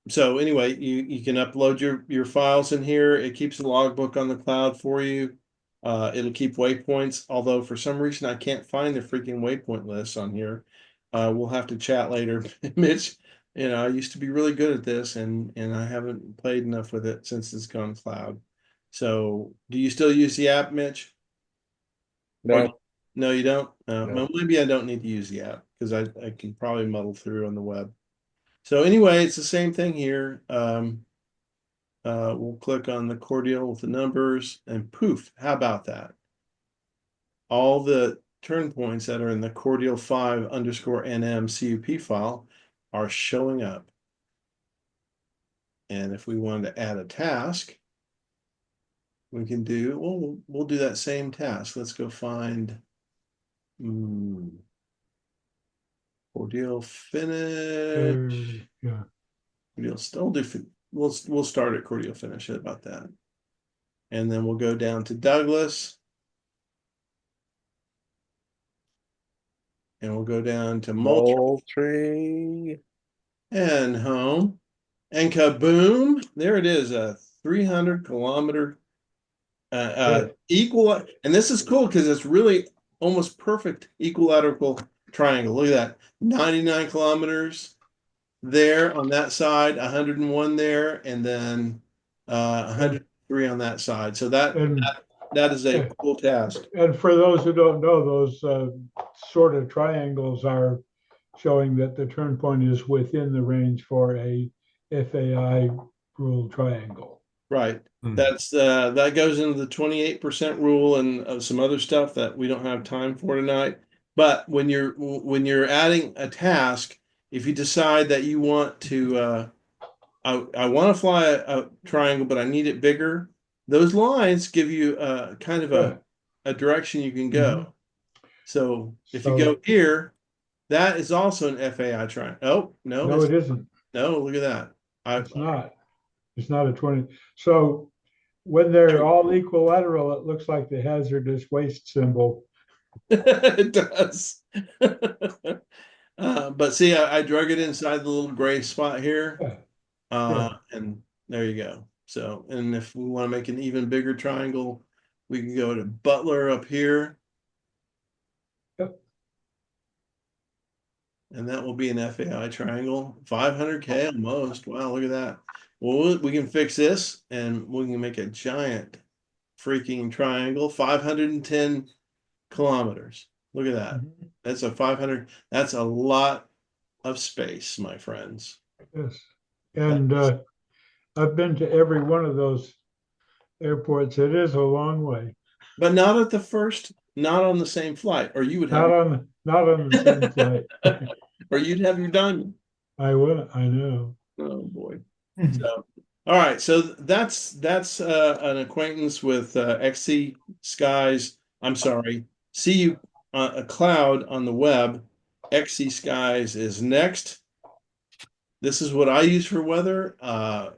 S1: So anyway, you can upload your files in here. It keeps a logbook on the cloud for you. It'll keep waypoints, although for some reason I can't find the freaking waypoint list on here. We'll have to chat later. Mitch, I used to be really good at this and I haven't played enough with it since it's gone cloud. So do you still use the app, Mitch?
S3: No.
S1: No, you don't?
S3: No.
S1: Well, maybe I don't need to use the app because I can probably muddle through on the web. So anyway, it's the same thing here. We'll click on the cordial with the numbers and poof, how about that? All the turn points that are in the cordial 5 _NM CUP file are showing up. And if we wanted to add a task, we can do, well, we'll do that same task. Let's go find ordeal finish.
S2: Yeah.
S1: Cordial still do. We'll start at cordial finish about that, and then we'll go down to Douglas, and we'll go down to
S3: Moultrie.
S1: and home, and kaboom! There it is, a 300-kilometer equal. And this is cool because it's really almost perfect equilateral triangle. Look at that, 99 kilometers there on that side, 101 there, and then 103 on that side. So that is a cool task.
S2: And for those who don't know, those sort of triangles are showing that the turn point is within the range for a FAI rule triangle.
S1: Right. That's that goes into the 28% rule and some other stuff that we don't have time for tonight. But when you're adding a task, if you decide that you want to I want to fly a triangle, but I need it bigger, those lines give you kind of a direction you can go. So if you go here, that is also an FAI triangle. Oh,
S2: no, it isn't.
S1: No, look at that.
S2: It's not. It's not a 20. So when they're all equilateral, it looks like the hazardous waste symbol.
S1: It does. But see, I drug it inside the little gray spot here. And there you go. So, and if we want to make an even bigger triangle, we can go to Butler up here. And that will be an FAI triangle, 500K almost. Wow, look at that. Well, we can fix this and we can make a giant freaking triangle, 510 kilometers. Look at that. That's a 500. That's a lot of space, my friends.
S2: Yes. And I've been to every one of those airports. It is a long way.
S1: But not at the first, not on the same flight, or you would have
S2: not on the same flight.
S1: Or you'd have your diamond.
S2: I will. I know.
S1: Oh boy. So, all right. So that's an acquaintance with XC Skies. I'm sorry. See you a cloud on the web. XC Skies is next. This is what I use for weather. The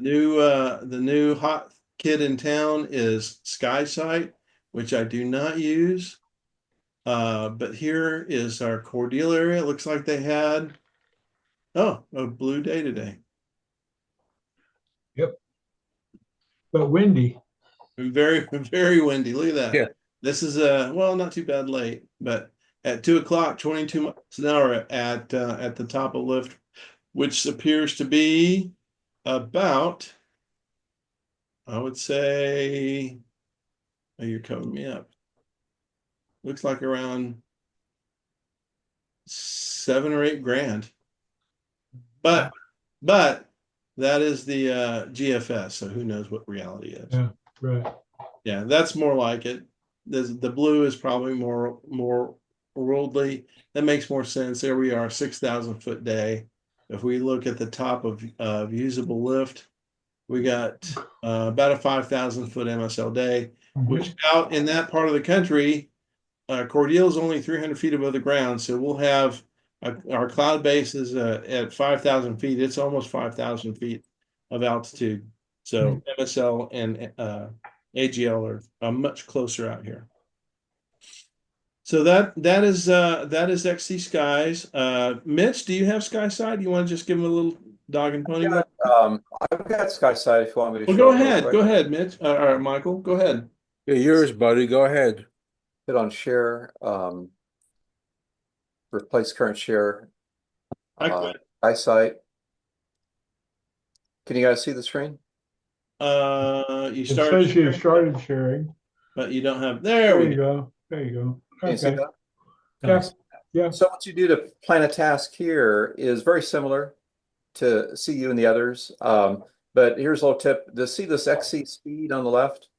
S1: new hot kid in town is SkySight, which I do not use. But here is our Cordele area. It looks like they had a blue day today.
S2: Yep. But windy.
S1: Very, very windy. Look at that.
S3: Yeah.
S1: This is well, not too bad late, but at 2 o'clock, 22 miles an hour at the top of lift, which appears to be about, I would say, oh, you're covering me up. Looks like around 7 or 8 grand. But that is the GFS, so who knows what reality is.
S2: Yeah, right.
S1: Yeah, that's more like it. The blue is probably more worldly. That makes more sense. There we are, 6,000 foot day. If we look at the top of usable lift, we got about a 5,000 foot MSL day, which out in that part of the country, Cordele is only 300 feet above the ground. So we'll have our cloud base is at 5,000 feet. It's almost 5,000 feet of altitude. So MSL and AGL are much closer out here. So that is XC Skies. Mitch, do you have SkySide? You want to just give them a little dog and pony?
S9: I've got SkySide if you want me to.
S1: Well, go ahead. Go ahead, Mitch. All right, Michael, go ahead.
S3: Yeah, yours, buddy. Go ahead.
S9: Hit on share. Replace current share. SkySite. Can you guys see the screen?
S1: You
S2: It says you started sharing,
S1: but you don't have.
S2: There you go. There you go.
S9: Can you see
S2: Okay.
S9: that?
S2: Yeah.
S9: So what you do to plan a task here is very similar to CU and the others. But here's a little tip. To see this XC speed on the left,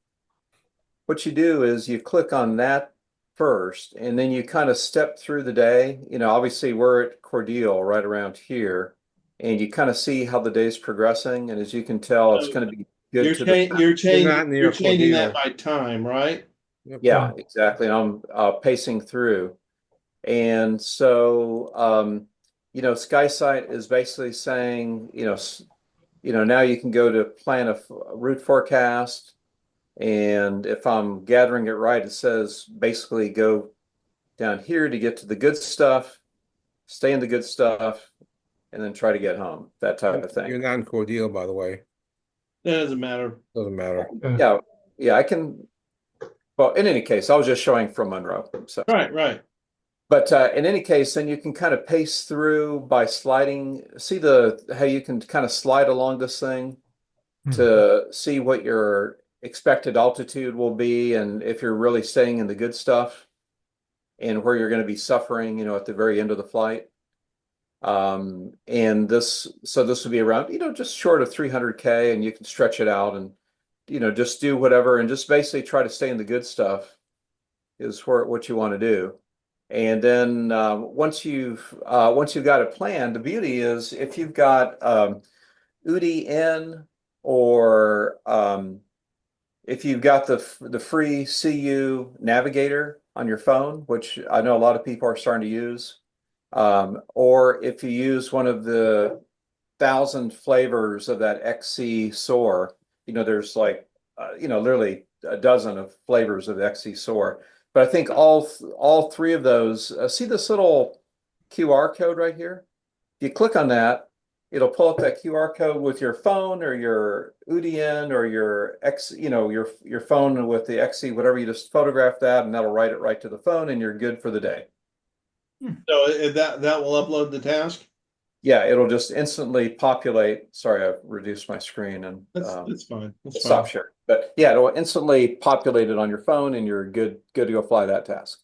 S9: what you do is you click on that first, and then you kind of step through the day. You know, obviously we're at Cordele right around here, and you kind of see how the day's progressing. And as you can tell, it's going to be good to the
S3: You're not
S1: changing that
S3: near
S1: by time, right?
S9: yeah, exactly. And I'm pacing through. And so, SkySight is basically saying, now you can go to plan a route forecast. And if I'm gathering it right, it says basically go down here to get to the good stuff, stay in the good stuff, and then try to get home, that type of
S3: You're
S9: thing.
S3: not in Cordele, by the way.
S1: That doesn't matter.
S3: Doesn't matter.
S9: Yeah, yeah, I can. Well, in any case, I was just showing from Monroe. So,
S1: Right.
S9: but in any case, then you can kind of pace through by sliding. See how you can kind of slide along this thing to see what your expected altitude will be, and if you're really staying in the good stuff, and where you're going to be suffering, at the very end of the flight. And this would be around, just short of 300K, and you can stretch it out and, just do whatever and just basically try to stay in the good stuff is what you want to do. And then once you've got a plan, the beauty is if you've got UDI in, or if you've got the free CU Navigator on your phone, which I know a lot of people are starting to use, or if you use one of the 1,000 flavors of that XC SOAR, there's like, literally a dozen of flavors of XC SOAR. But I think all three of those, see this little QR code right here? If you click on that, it'll pull up that QR code with your phone or your UDN or your your phone with the XC, whatever. You just photograph that, and that'll write it right to the phone, and you're good for the day.
S1: So that will upload the task.
S9: Yeah, it'll just instantly populate. Sorry, I've reduced my screen and
S1: That's fine.
S9: stop sharing. But yeah, it'll instantly populate it on your phone, and you're good to go fly that task.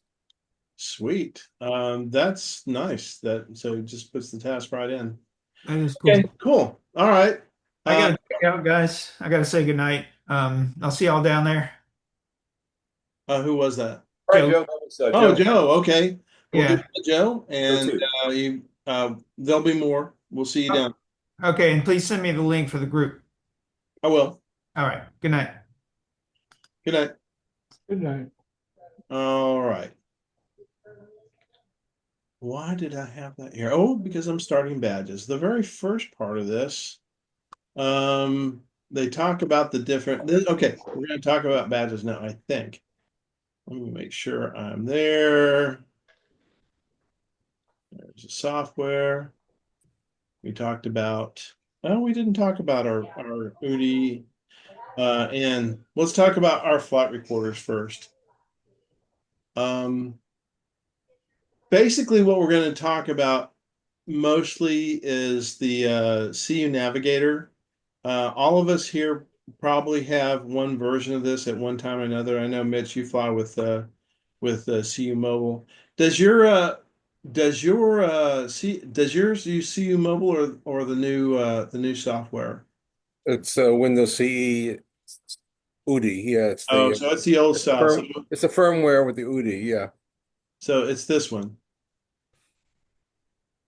S1: Sweet. That's nice. So it just puts the task right in.
S6: That is cool.
S1: Okay, cool. All right.
S6: I gotta check out, guys. I gotta say goodnight. I'll see y'all down there.
S1: Who was that?
S9: All right,
S6: Joe.
S9: Joe. That was,
S1: Oh,
S9: Joe.
S1: Joe. Okay. Well,
S6: Yeah.
S1: good, Joe. And there'll be more. We'll see you down.
S6: Okay, and please send me the link for the group.
S1: I will.
S6: All right. Good night.
S1: Good night.
S2: Good night.
S1: All right. Why did I have that here? Oh, because I'm starting badges. The very first part of this, they talk about the different. Okay, we're going to talk about badges now, I think. Let me make sure I'm there. There's the software. We talked about. Oh, we didn't talk about our UDI. And let's talk about our flight recorders first. Basically, what we're going to talk about mostly is the CU Navigator. All of us here probably have one version of this at one time or another. I know, Mitch, you fly with CU Mobile. Does yours use CU Mobile or the new software?
S3: It's Windows CE UDI. Yeah, it's
S1: Oh, so it's the old style.
S3: It's a firmware with the UDI. Yeah.
S1: So it's this one.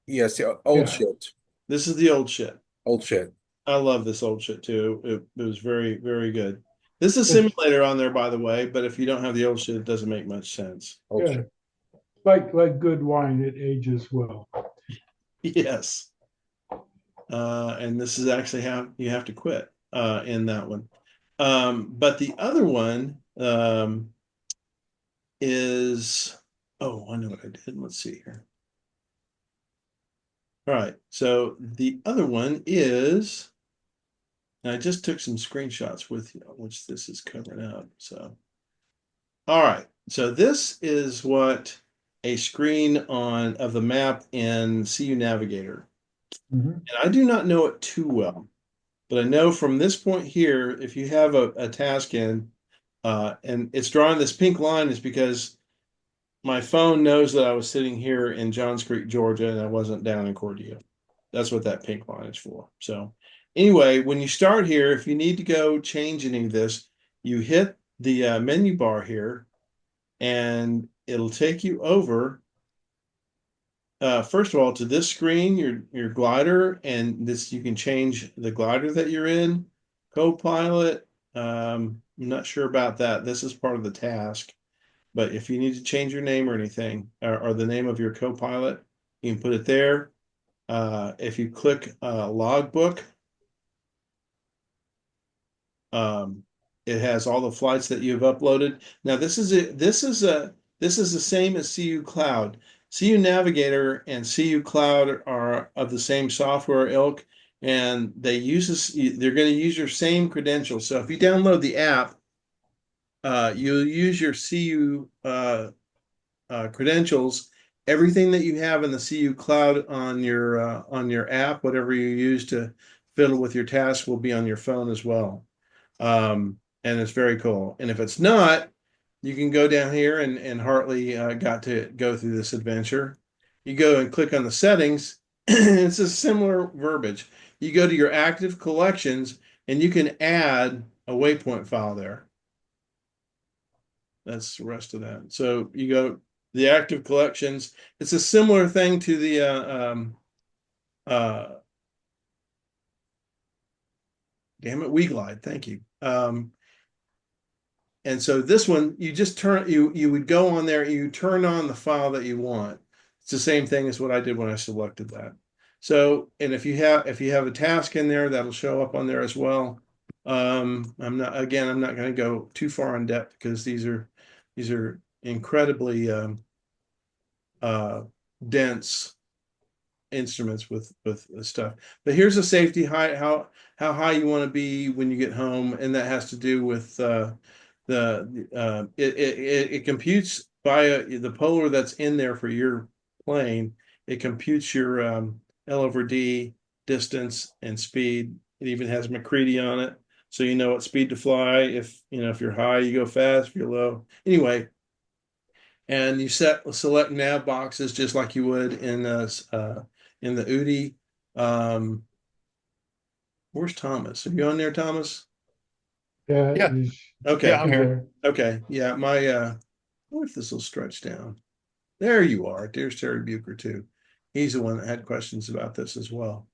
S3: Yes, the old shit.
S1: This is the old shit.
S3: Old shit.
S1: I love this old shit too. It was very, very good. This is a simulator on there, by the way, but if you don't have the old shit, it doesn't make much sense.
S3: Old shit.
S2: Like good wine, it ages well.
S1: Yes. And this is actually how you have to quit in that one. But the other one is, oh, I know what I did. Let's see here. All right. So the other one is, and I just took some screenshots with you, which this is covering up. So, all right. So this is what a screen of the map in CU Navigator. And I do not know it too well, but I know from this point here, if you have a task in, and it's drawing this pink line, is because my phone knows that I was sitting here in Johns Creek, Georgia, and I wasn't down in Cordele. That's what that pink line is for. So anyway, when you start here, if you need to go change any of this, you hit the menu bar here, and it'll take you over first of all, to this screen, your glider, and this you can change the glider that you're in. Copilot, I'm not sure about that. This is part of the task. But if you need to change your name or anything, or the name of your co-pilot, you can put it there. If you click logbook, it has all the flights that you've uploaded. Now this is the same as CU Cloud. CU Navigator and CU Cloud are of the same software ilk, and they're going to use your same credentials. So if you download the app, you'll use your CU credentials. Everything that you have in the CU Cloud on your app, whatever you use to fiddle with your tasks, will be on your phone as well. And it's very cool. And if it's not, you can go down here, and Hartley got to go through this adventure. You go and click on the settings. It's a similar verbiage. You go to your active collections, and you can add a waypoint file there. That's the rest of that. So you go the active collections. It's a similar thing to the damn it, WeGlide. Thank you. And so this one, you just you would go on there, you turn on the file that you want. It's the same thing as what I did when I selected that. So, and if you have a task in there, that'll show up on there as well. I'm not going to go too far in depth because these are incredibly dense instruments with stuff. But here's a safety height, how high you want to be when you get home, and that has to do with it computes by the polar that's in there for your plane. It computes your L over D distance and speed. It even has MacCready on it, so you know what speed to fly. If you're high, you go fast. If you're low, anyway. And you select nav boxes just like you would in the UDI. Where's Thomas? Are you on there, Thomas?
S2: Yeah.
S4: Yeah.
S1: Okay.
S4: Yeah, I'm here.
S1: Okay. Yeah, what if this will stretch down? There you are. There's Terry Bucher too. He's the one that had questions about this as well.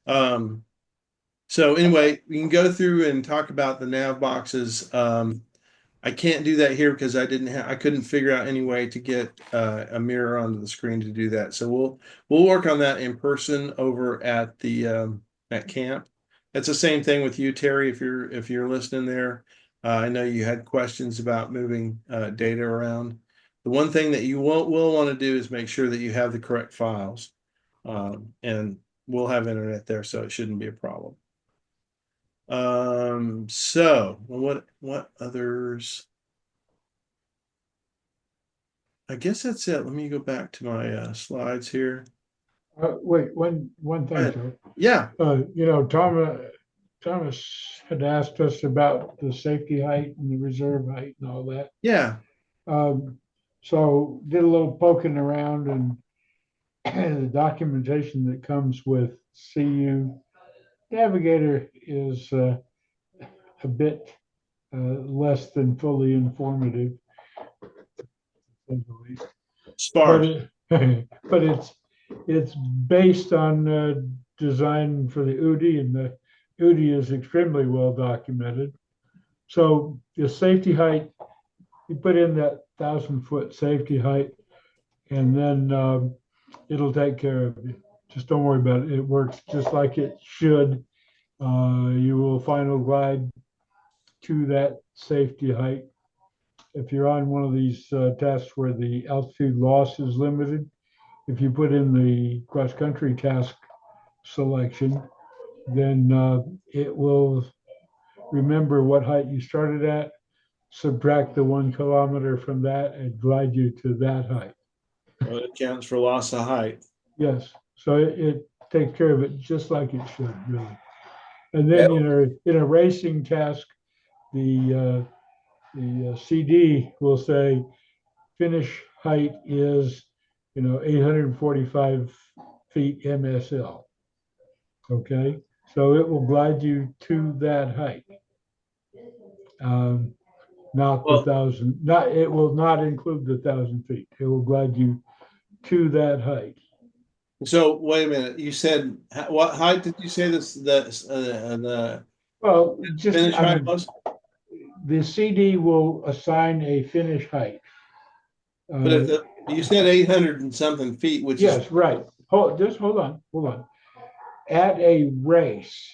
S1: So anyway, we can go through and talk about the nav boxes. I can't do that here because I couldn't figure out any way to get a mirror onto the screen to do that. So we'll work on that in person over at the at camp. It's the same thing with you, Terry, if you're listening there. I know you had questions about moving data around. The one thing that you will want to do is make sure that you have the correct files. And we'll have internet there, so it shouldn't be a problem. So what others? I guess that's it. Let me go back to my slides here.
S2: Wait, one thing, Joe.
S1: Yeah.
S2: Thomas had asked us about the safety height and the reserve height and all that.
S1: Yeah.
S2: So did a little poking around, and the documentation that comes with CU Navigator is a bit less than fully informative.
S1: Sparse.
S2: But it's based on design for the UDI, and the UDI is extremely well documented. So the safety height, you put in that 1,000-foot safety height, and then it'll take care of you. Just don't worry about it. It works just like it should. You will final glide to that safety height. If you're on one of these tasks where the altitude loss is limited, if you put in the cross-country task selection, then it will remember what height you started at, subtract the 1 kilometer from that, and glide you to that height.
S1: Well, it counts for loss of height.
S2: Yes, so it takes care of it just like it should, really. And then in a racing task, the CD will say finish height is 845 feet MSL. Okay, so it will glide you to that height. Not the 1,000. It will not include the 1,000 feet. It will glide you to that height.
S1: So wait a minute, you said, what height did you say the
S2: Well, just,
S1: finish
S2: I
S1: height
S2: mean,
S1: was?
S2: the CD will assign a finish height.
S1: But if
S2: Uh,
S1: you said 800 and something feet, which is,
S2: yes, right. Just hold on. At a race,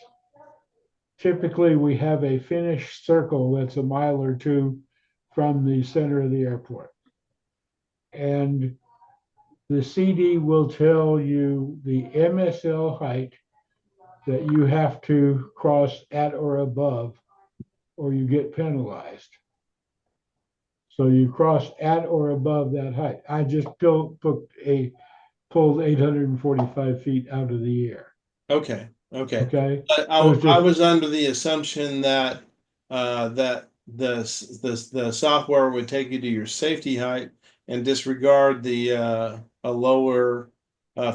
S2: typically we have a finish circle that's a mile or two from the center of the airport. And the CD will tell you the MSL height that you have to cross at or above, or you get penalized. So you cross at or above that height. I just pulled 845 feet out of the air.
S1: okay, okay.
S2: Okay.
S1: But
S2: It was
S1: I
S2: just,
S1: was under the assumption that that the software would take you to your safety height and disregard the a lower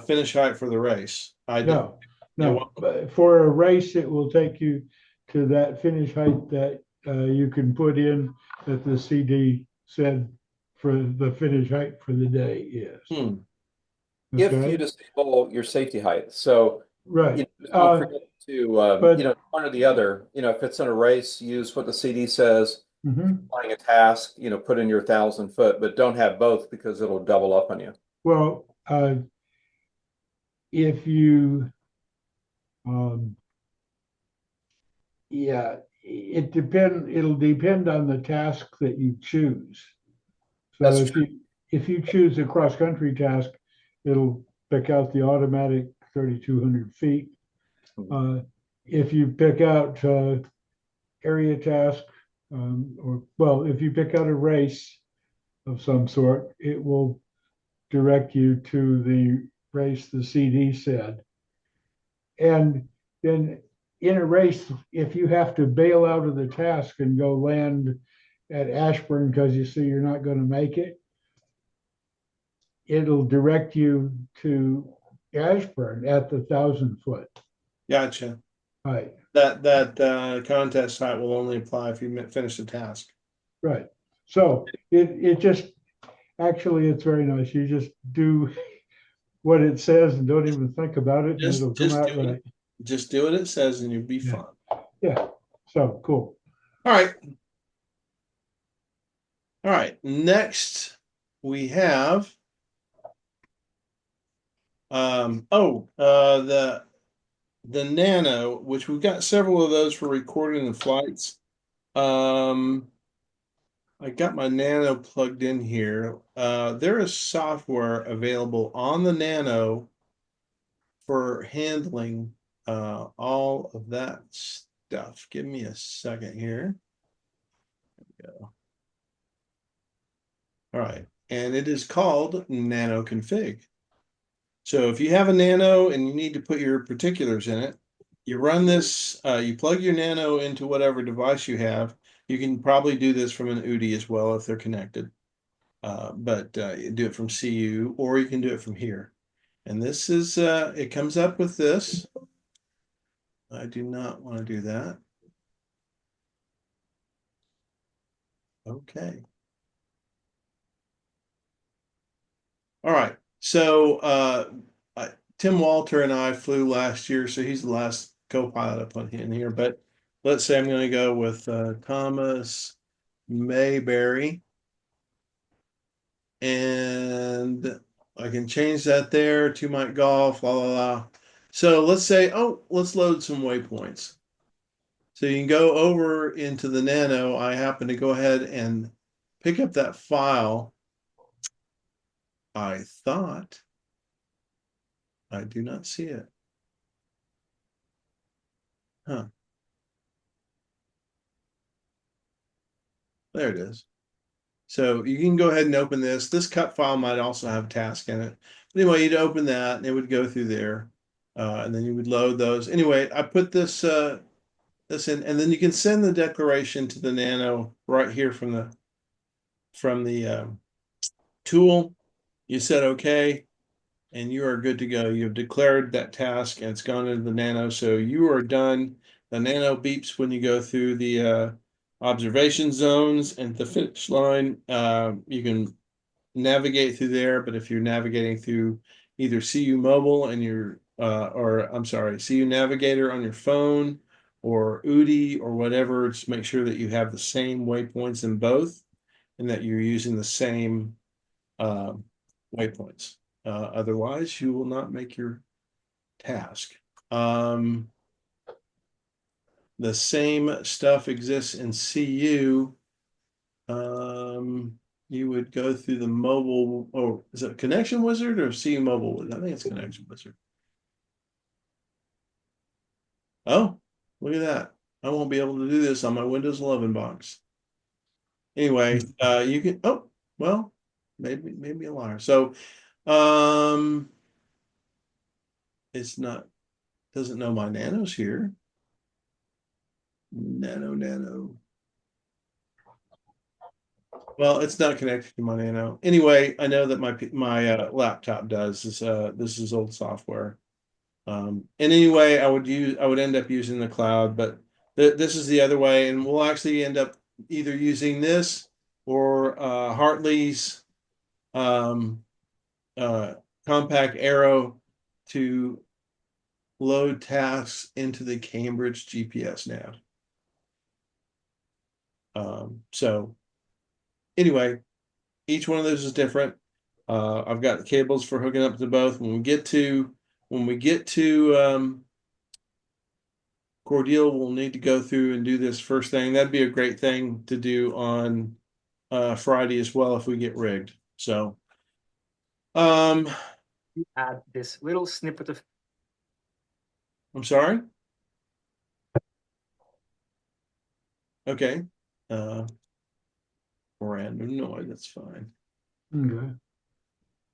S1: finish height for the race. I did.
S2: no,
S1: It
S2: no. But for a race, it will take you to that finish height that you can put in that the CD said for the finish height for the day is.
S9: If you
S2: Okay.
S9: disable your safety height. So,
S2: Right.
S9: don't forget to,
S2: But
S9: one or the other, if it's in a race, use what the CD says.
S2: mhm.
S9: Flying a task, put in your 1,000 foot, but don't have both because it'll double up on you.
S2: Well, if you, um, yeah, it'll depend on the task that you choose. So
S9: That's
S2: if you choose a cross-country task, it'll pick out the automatic 3,200 feet. If you pick out area task, if you pick out a race of some sort, it will direct you to the race the CD said. And then in a race, if you have to bail out of the task and go land at Ashburn because you see you're not going to make it, it'll direct you to Ashburn at the 1,000 foot
S1: Gotcha.
S2: height.
S1: That contest height will only apply if you finish the task.
S2: Right. So it just actually it's very nice. You just do what it says and don't even think about it, and it'll come out right.
S1: Just do what it says, and you'll be
S2: Yeah.
S1: fine.
S2: Yeah. So cool.
S1: All right. All right. Next, we have the Nano, which we've got several of those for recording the flights. I got my Nano plugged in here. There is software available on the Nano for handling all of that stuff. Give me a second here. There we go. All right. And it is called Nano Config. So if you have a Nano and you need to put your particulars in it, you run this, you plug your Nano into whatever device you have. You can probably do this from an UDI as well if they're connected. But you do it from CU or you can do it from here. And this is, it comes up with this. I do not want to do that. Okay. All right. So Tim Walter and I flew last year, so he's the last co-pilot up on in here. But let's say I'm going to go with Thomas Mayberry, and I can change that there to Mike Golf, la la la. So let's say, let's load some waypoints. So you can go over into the Nano. I happen to go ahead and pick up that file. I thought I do not see it. Huh. There it is. So you can go ahead and open this. This cut file might also have a task in it. But anyway, you'd open that and it would go through there. And then you would load those. Anyway, I put this this in, and then you can send the declaration to the Nano right here from the tool. You said okay, and you are good to go. You've declared that task and it's gone into the Nano, so you are done. The Nano beeps when you go through the observation zones and the finish line. You can navigate through there, but if you're navigating through either CU Mobile and or I'm sorry, CU Navigator on your phone or UDI or whatever. Just make sure that you have the same waypoints in both and that you're using the same waypoints. Otherwise, you will not make your task. The same stuff exists in CU. You would go through the mobile, oh, is it Connection Wizard or CU Mobile? I think it's Connection Wizard. Oh, look at that. I won't be able to do this on my Windows 11 box. Anyway, you can, oh, well, maybe a liar. So, it's not, doesn't know my Nano's here. Nano. Well, it's not connected to my Nano. Anyway, I know that my laptop does. This is old software. And anyway, I would end up using the cloud, but this is the other way, and we'll actually end up either using this or Hartley's compact arrow to load tasks into the Cambridge GPS nav. So anyway, each one of those is different. I've got the cables for hooking up to both. When we get to Cordeal, we'll need to go through and do this first thing. That'd be a great thing to do on Friday as well if we get rigged. So
S10: add this little snippet of
S1: I'm sorry. Okay. Random noise, that's fine.
S2: Okay.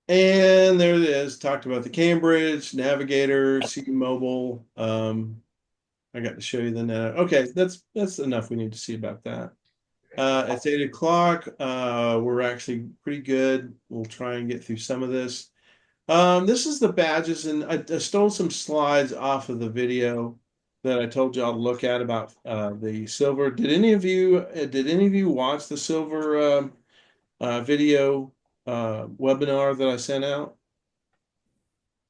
S1: And there it is. Talked about the Cambridge Navigator, CU Mobile. I got to show you the net. Okay, that's enough we need to see about that. It's 8 o'clock. We're actually pretty good. We'll try and get through some of this. This is the badges, and I stole some slides off of the video that I told y'all to look at about the silver. Did any of you watch the silver video webinar that I sent out?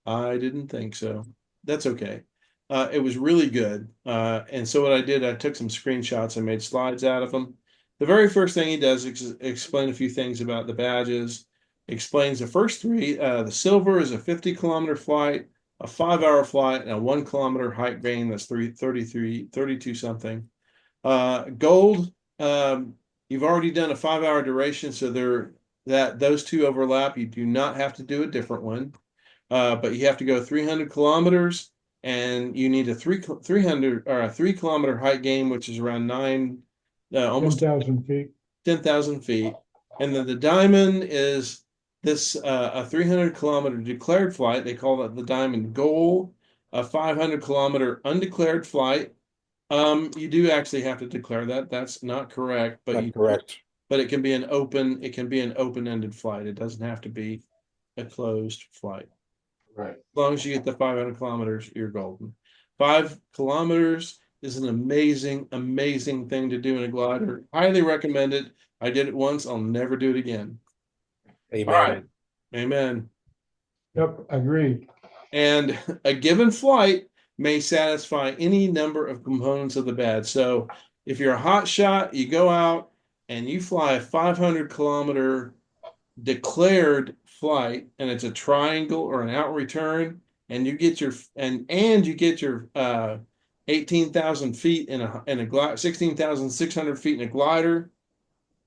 S1: I didn't think so. That's okay. It was really good. And so what I did, I took some screenshots and made slides out of them. The very first thing he does is explain a few things about the badges. Explains the first three. The silver is a 50-kilometer flight, a 5-hour flight, and a 1-kilometer height gain. That's 32 something. Gold, you've already done a 5-hour duration, so those two overlap. You do not have to do a different one. But you have to go 300 kilometers, and you need a 3-kilometer height gain, which is around almost
S2: 10,000 feet.
S1: 10,000 feet. And then the diamond is this a 300-kilometer declared flight. They call that the diamond goal. A 500-kilometer undeclared flight. You do actually have to declare that. That's not correct, but
S3: Not correct.
S1: But it can be an open-ended flight. It doesn't have to be a closed flight.
S2: Right.
S1: As long as you get the 500 kilometers, you're golden. 5 kilometers is an amazing thing to do in a glider. Highly recommend it. I did it once. I'll never do it again.
S3: Amen.
S1: All right. Amen.
S2: Yep, agreed.
S1: And a given flight may satisfy any number of components of the badge. So if you're a hot shot, you go out and you fly a 500-kilometer declared flight, and it's a triangle or an out return, and you get your 18,000 feet in a glider, 16,600 feet in a glider.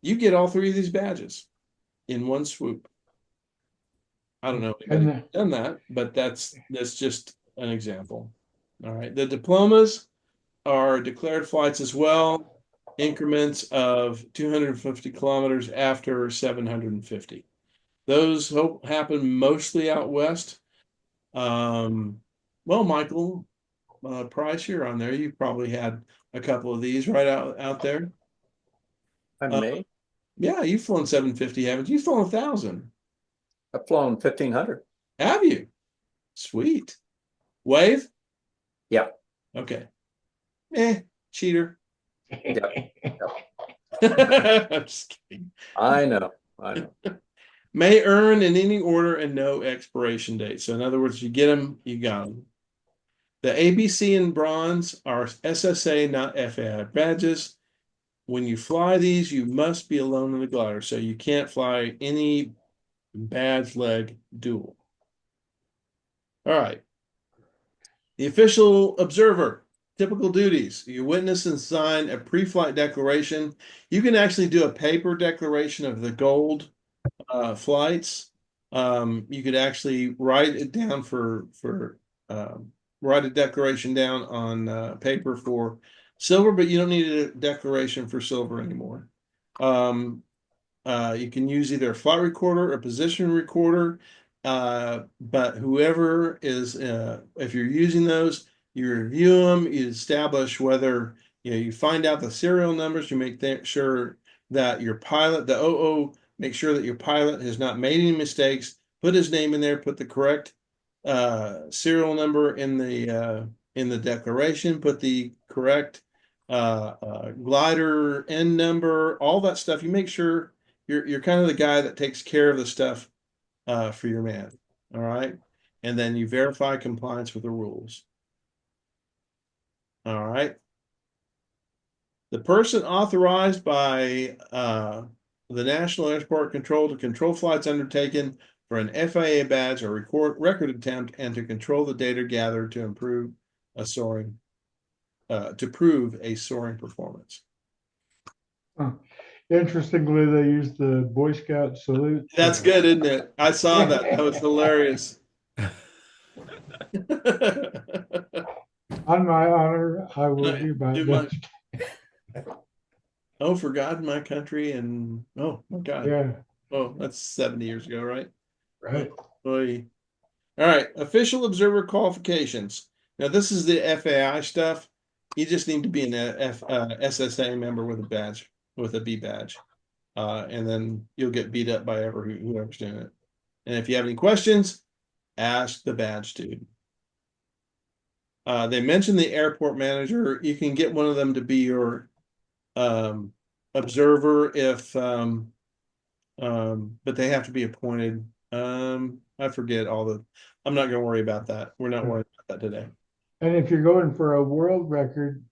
S1: You get all three of these badges in one swoop. I don't know if anybody's done that, but that's just an example. All right. The diplomas are declared flights as well, increments of 250 kilometers after 750. Those happen mostly out west. Well, Michael Price, you're on there. You probably had a couple of these right out there.
S9: I may.
S1: Yeah, you've flown 750, haven't you? You've flown 1,000.
S9: I've flown 1,500.
S1: Have you? Sweet. Wave?
S9: Yeah.
S1: Okay. Cheater.
S9: Yep.
S1: I'm just kidding.
S9: I know.
S1: May earn in any order and no expiration date. So in other words, you get them, you got them. The ABC and bronze are SSA, not FAI badges. When you fly these, you must be alone in the glider. So you can't fly any badge leg dual. All right. The official observer, typical duties. You witness and sign a pre-flight declaration. You can actually do a paper declaration of the gold flights. You could actually write it down write a declaration down on paper for silver, but you don't need a declaration for silver anymore. You can use either a flight recorder or a position recorder, but whoever is, if you're using those, you review them, you establish whether, you find out the serial numbers, you make sure that your pilot, the OO, make sure that your pilot has not made any mistakes, put his name in there, put the correct serial number in the declaration, put the correct glider end number, all that stuff. You make sure you're kind of the guy that takes care of the stuff for your man. All right. And then you verify compliance with the rules. All right. The person authorized by the National Airport Control to control flights undertaken for an FAA badge or record attempt and to control the data gathered to improve a soaring to prove a soaring performance.
S2: Interestingly, they use the Boy Scout salute.
S1: That's good, isn't it? I saw that. That was hilarious.
S2: On my honor, I will do my best.
S1: Oh, for God and my country, and oh my God.
S2: Yeah,
S1: Oh, that's 70 years ago, right?
S2: right.
S1: Boy. All right, official observer qualifications. Now, this is the FAI stuff. You just need to be an SSA member with a badge, with a B badge. And then you'll get beat up by whoever's doing it. And if you have any questions, ask the badge dude. They mentioned the airport manager. You can get one of them to be your observer but they have to be appointed. I forget I'm not going to worry about that. We're not worried about that today.
S2: And if you're going for a world record,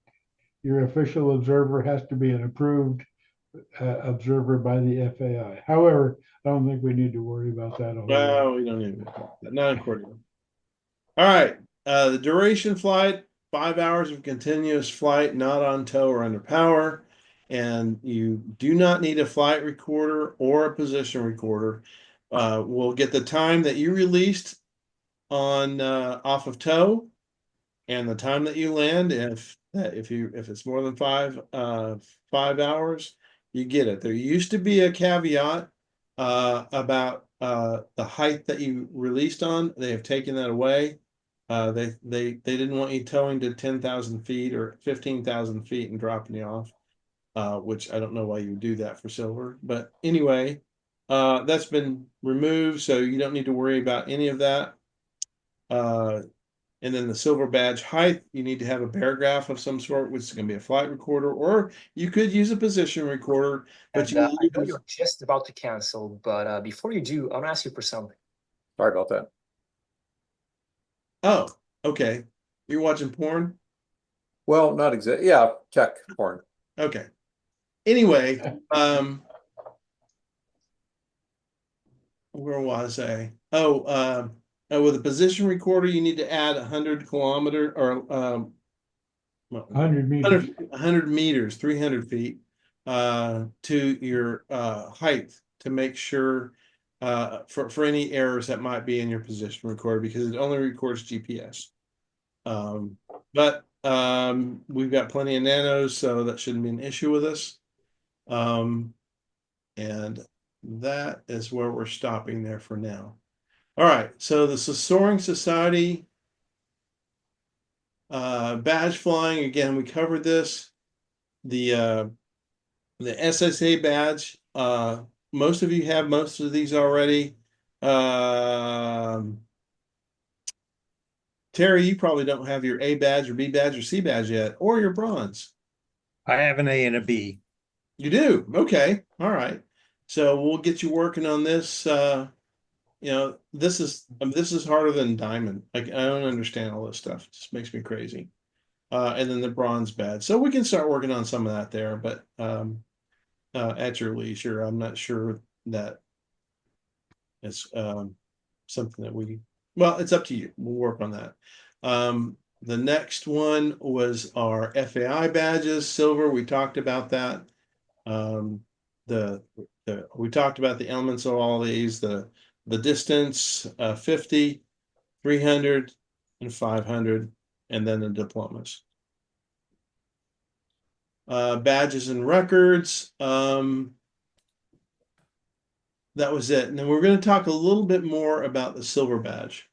S2: your official observer has to be an approved observer by the FAI. However, I don't think we need to worry about that.
S1: Well, we don't need that. Not accordingly. All right. The duration flight, 5 hours of continuous flight, not on tow or under power. And you do not need a flight recorder or a position recorder. We'll get the time that you released on off of tow and the time that you land. If it's more than 5 hours, you get it. There used to be a caveat about the height that you released on. They have taken that away. They didn't want you towing to 10,000 feet or 15,000 feet and dropping you off, which I don't know why you would do that for silver. But anyway, that's been removed, so you don't need to worry about any of that. And then the silver badge height, you need to have a paragraph of some sort, which is going to be a flight recorder, or you could use a position recorder. But
S10: I know you're just about to cancel, but before you do, I want to ask you for something.
S9: Sorry about that.
S1: Oh, okay. You're watching porn?
S9: Well, not exactly. Yeah, check porn.
S1: Okay. Anyway, where was I? With a position recorder, you need to add 100 kilometer or
S2: 100 meters.
S1: 100 meters, 300 feet to your height to make sure for any errors that might be in your position recorder, because it only records GPS. But we've got plenty of nanos, so that shouldn't be an issue with us. And that is where we're stopping there for now. All right, so the Soaring Society badge flying, again, we covered this. The SSA badge, most of you have most of these already. Terry, you probably don't have your A badge or B badge or C badge yet, or your bronze.
S5: I have an A and a B.
S1: You do? Okay. All right. So we'll get you working on this. This is harder than diamond. Like I don't understand all this stuff. It just makes me crazy. And then the bronze badge. So we can start working on some of that there, but at your leisure. I'm not sure that it's something that well, it's up to you. We'll work on that. The next one was our FAI badges, silver. We talked about that. We talked about the elements of all these, the distance, 50, 300, and 500, and then the diplomas. Badges and records. That was it. And then we're going to talk a little bit more about the silver badge.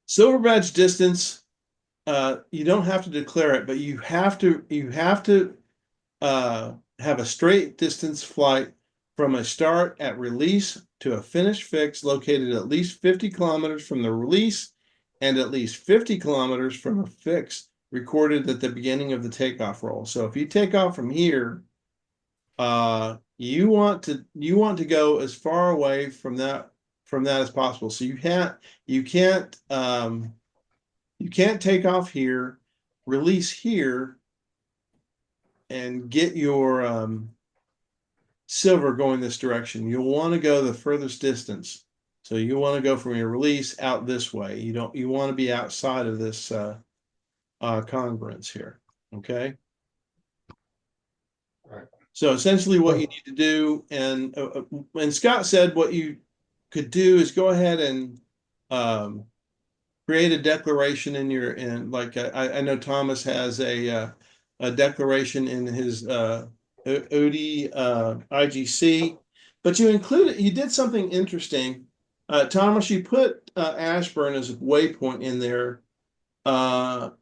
S1: Silver badge distance, you don't have to declare it, but you have to have a straight distance flight from a start at release to a finish fix located at least 50 kilometers from the release and at least 50 kilometers from a fix recorded at the beginning of the takeoff roll. So if you take off from here, you want to go as far away from that as possible. So you can't take off here, release here, and get your silver going this direction. You'll want to go the furthest distance. So you want to go from your release out this way. You want to be outside of this congruence here. Okay.
S2: Right.
S1: So essentially what you need to do, and Scott said what you could do is go ahead and create a declaration I know Thomas has a declaration in his OD IGC, but you did something interesting. Thomas, you put Ashburn as a waypoint in there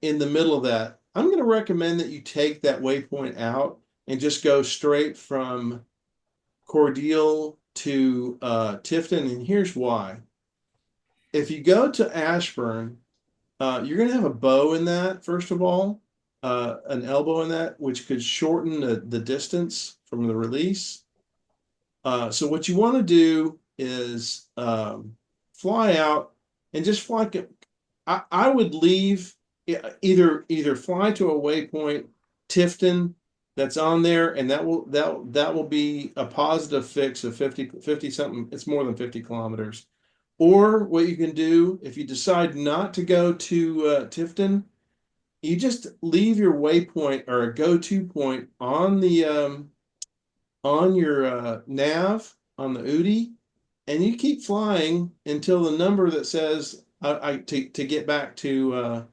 S1: in the middle of that. I'm going to recommend that you take that waypoint out and just go straight from Cordele to Tifton, and here's why. If you go to Ashburn, you're going to have a bow in that, first of all, an elbow in that, which could shorten the distance from the release. So what you want to do is fly out and just fly. I would leave either fly to a waypoint, Tifton, that's on there, and that will be a positive fix of 50 something. It's more than 50 kilometers. Or what you can do if you decide not to go to Tifton, you just leave your waypoint or a go-to point on the on your nav on the UDI, and you keep flying until the number that says to get back to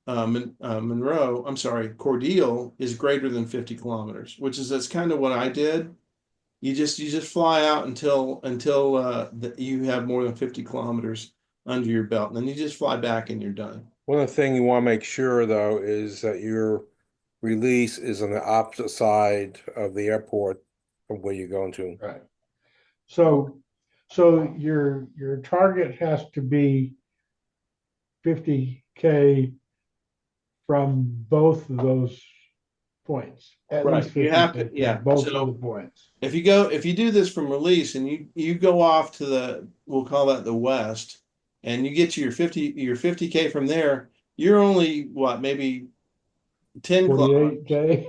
S1: Monroe, I'm sorry, Cordele is greater than 50 kilometers, that's kind of what I did. You just fly out until you have more than 50 kilometers under your belt, and then you just fly back and you're done.
S3: One of the things you want to make sure though is that your release is on the opposite side of the airport from where you're going to.
S2: Right. So your target has to be 50K from both of those points. At
S1: Right.
S2: least
S1: You have
S2: 50K
S1: to, yeah.
S2: from both
S1: So
S2: of the points.
S1: if you do this from release and you go off to we'll call that the west, and you get to your 50K from there, you're only what, maybe 10 kilometers.
S2: 48K.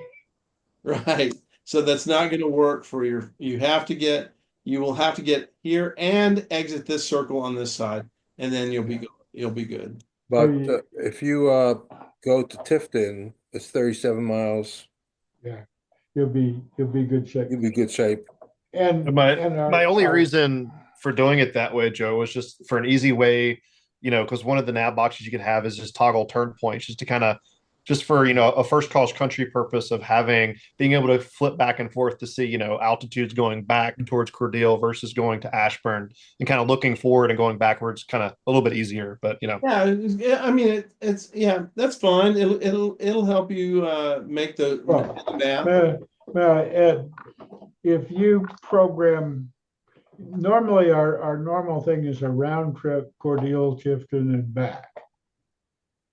S1: Right. So that's not going to work for you will have to get here and exit this circle on this side, and then you'll be good.
S3: But if you go to Tifton, it's 37 miles.
S2: Yeah, you'll be good shape.
S3: You'll be good shape.
S2: And
S4: my only reason for doing it that way, Joe, was just for an easy way, because one of the nav boxes you could have is just toggle turn points, just to kind of just for a first cross country purpose of being able to flip back and forth to see altitudes going back towards Cordele versus going to Ashburn, and kind of looking forward and going backwards, kind of a little bit easier. But
S1: yeah, I mean it's that's fine. It'll help you make the map.
S2: Ed, if you program, normally our normal thing is a round trip Cordele, Tifton, and back.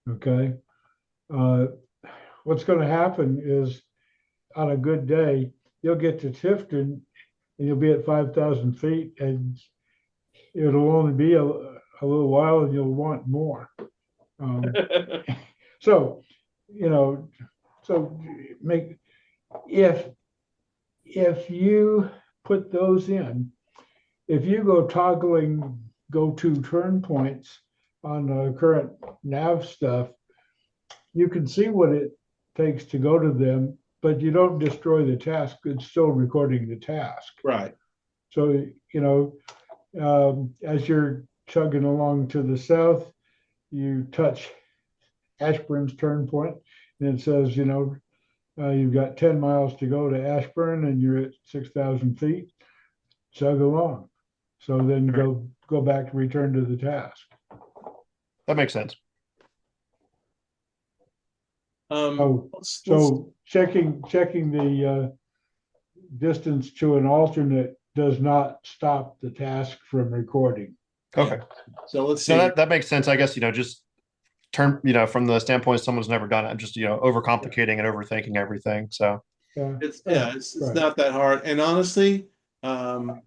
S2: Okay. What's going to happen is on a good day, you'll get to Tifton and you'll be at 5,000 feet, and it'll only be a little while and you'll want more. So, you know, so make, if you put those in, if you go toggling go to turn points on the current nav stuff, you can see what it takes to go to them, but you don't destroy the task. It's still recording the task.
S1: Right.
S2: So, you know, as you're chugging along to the south, you touch Ashburn's turn point, and it says, you know, you've got 10 miles to go to Ashburn and you're at 6,000 feet. Chug along. So then go back to return to the task.
S4: That makes sense.
S2: So checking the distance to an alternate does not stop the task from recording.
S4: Okay.
S1: So let's see.
S4: So that makes sense. I guess, just from the standpoint of someone's never done it, I'm just, overcomplicating and overthinking everything. So
S1: it's right. Not that hard. And honestly, the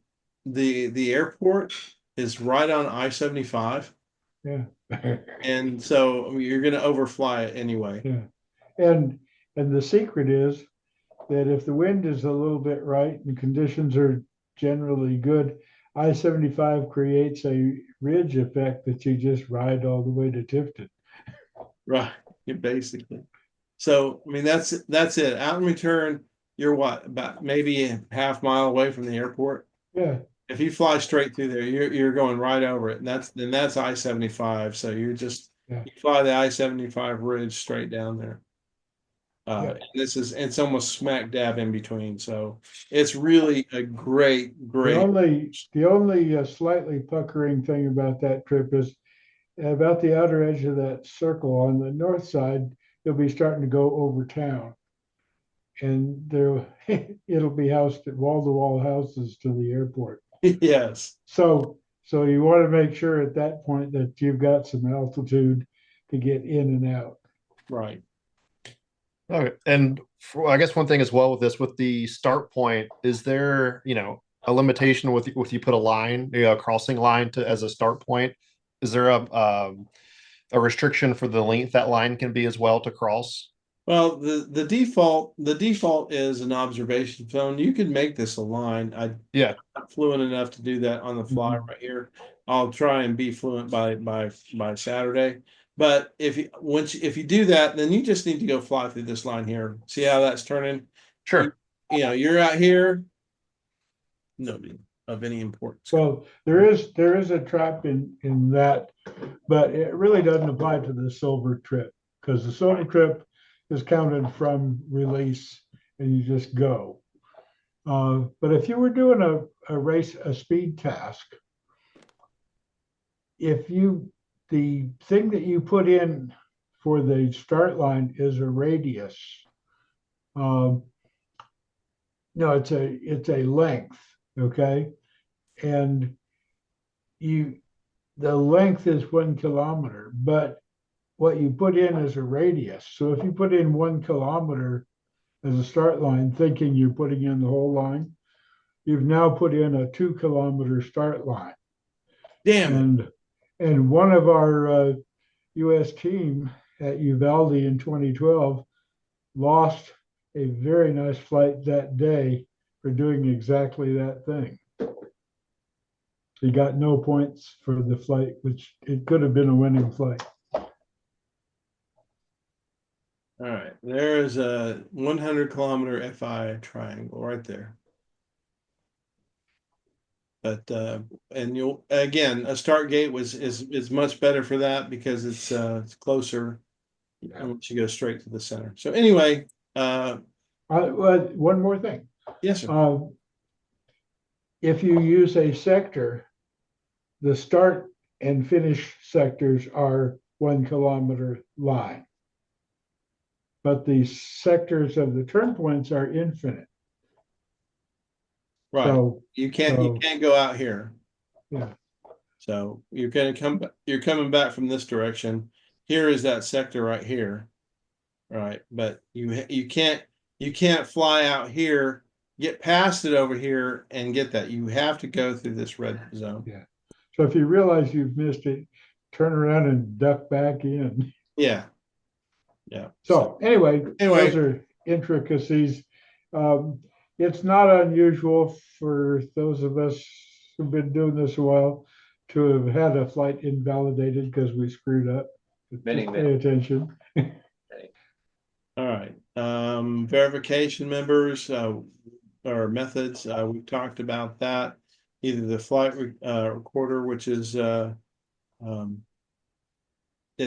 S1: airport is right on I-75.
S2: Yeah.
S1: And so you're going to overfly it anyway.
S2: Yeah. And the secret is that if the wind is a little bit right and conditions are generally good, I-75 creates a ridge effect that you just ride all the way to Tifton.
S1: Right. Basically. So, I mean, that's it. Out and return, you're what, about maybe a half mile away from the airport?
S2: Yeah.
S1: If you fly straight through there, you're going right over it. And that's I-75. So you're just you fly the I-75 ridge straight down there. And it's almost smack dab in between. So it's really a great.
S2: The only slightly puckering thing about that trip is about the outer edge of that circle on the north side, you'll be starting to go over town. And it'll be housed at wall-to-wall houses to the airport.
S1: Yes.
S2: So you want to make sure at that point that you've got some altitude to get in and out.
S1: Right.
S4: Okay. And I guess one thing as well with the start point, is there, a limitation with you put a line, a crossing line as a start point? Is there a restriction for the length that line can be as well to cross?
S1: Well, the default is an observation zone. You could make this a line. I'm not fluent enough to do that on the fly right here. I'll try and be fluent by Saturday. But if you do that, then you just need to go fly through this line here. See how that's turning?
S4: Sure.
S1: You're out here. Nobody of any importance.
S2: Well, there is a trap in that, but it really doesn't apply to the silver trip, because the silver trip is counted from release and you just go. But if you were doing a speed task, the thing that you put in for the start line is a radius. No, it's a length, okay? And the length is 1 kilometer, but what you put in is a radius. So if you put in 1 kilometer as a start line, thinking you're putting in the whole line, you've now put in a 2 kilometer start line.
S1: Damn.
S2: And one of our U.S. team at Uvalde in 2012 lost a very nice flight that day for doing exactly that thing. He got no points for the flight, which it could have been a winning flight.
S1: All right, there is a 100-kilometer FI triangle right there. But and you'll again, a start gate is much better for that because it's closer once you go straight to the center. So anyway,
S2: one more thing.
S1: Yes, sir.
S2: If you use a sector, the start and finish sectors are 1 kilometer line, but the sectors of the turn points are infinite.
S1: Right. So you can't go out here.
S2: Yeah.
S1: So you're coming back from this direction. Here is that sector right here. Right. But you can't You can't fly out here, get past it over here and get that. You have to go through this red zone.
S2: Yeah. So if you realize you've missed it, turn around and duck back in.
S1: Yeah. Yeah.
S2: So anyway,
S1: Anyway.
S2: those are intricacies. Um, it's not unusual for those of us who've been doing this a while to have had a flight invalidated because we screwed up.
S9: Many,
S2: Just
S9: many.
S2: pay attention.
S1: All right. Verification members or methods. We've talked about that. Either the flight recorder, which is it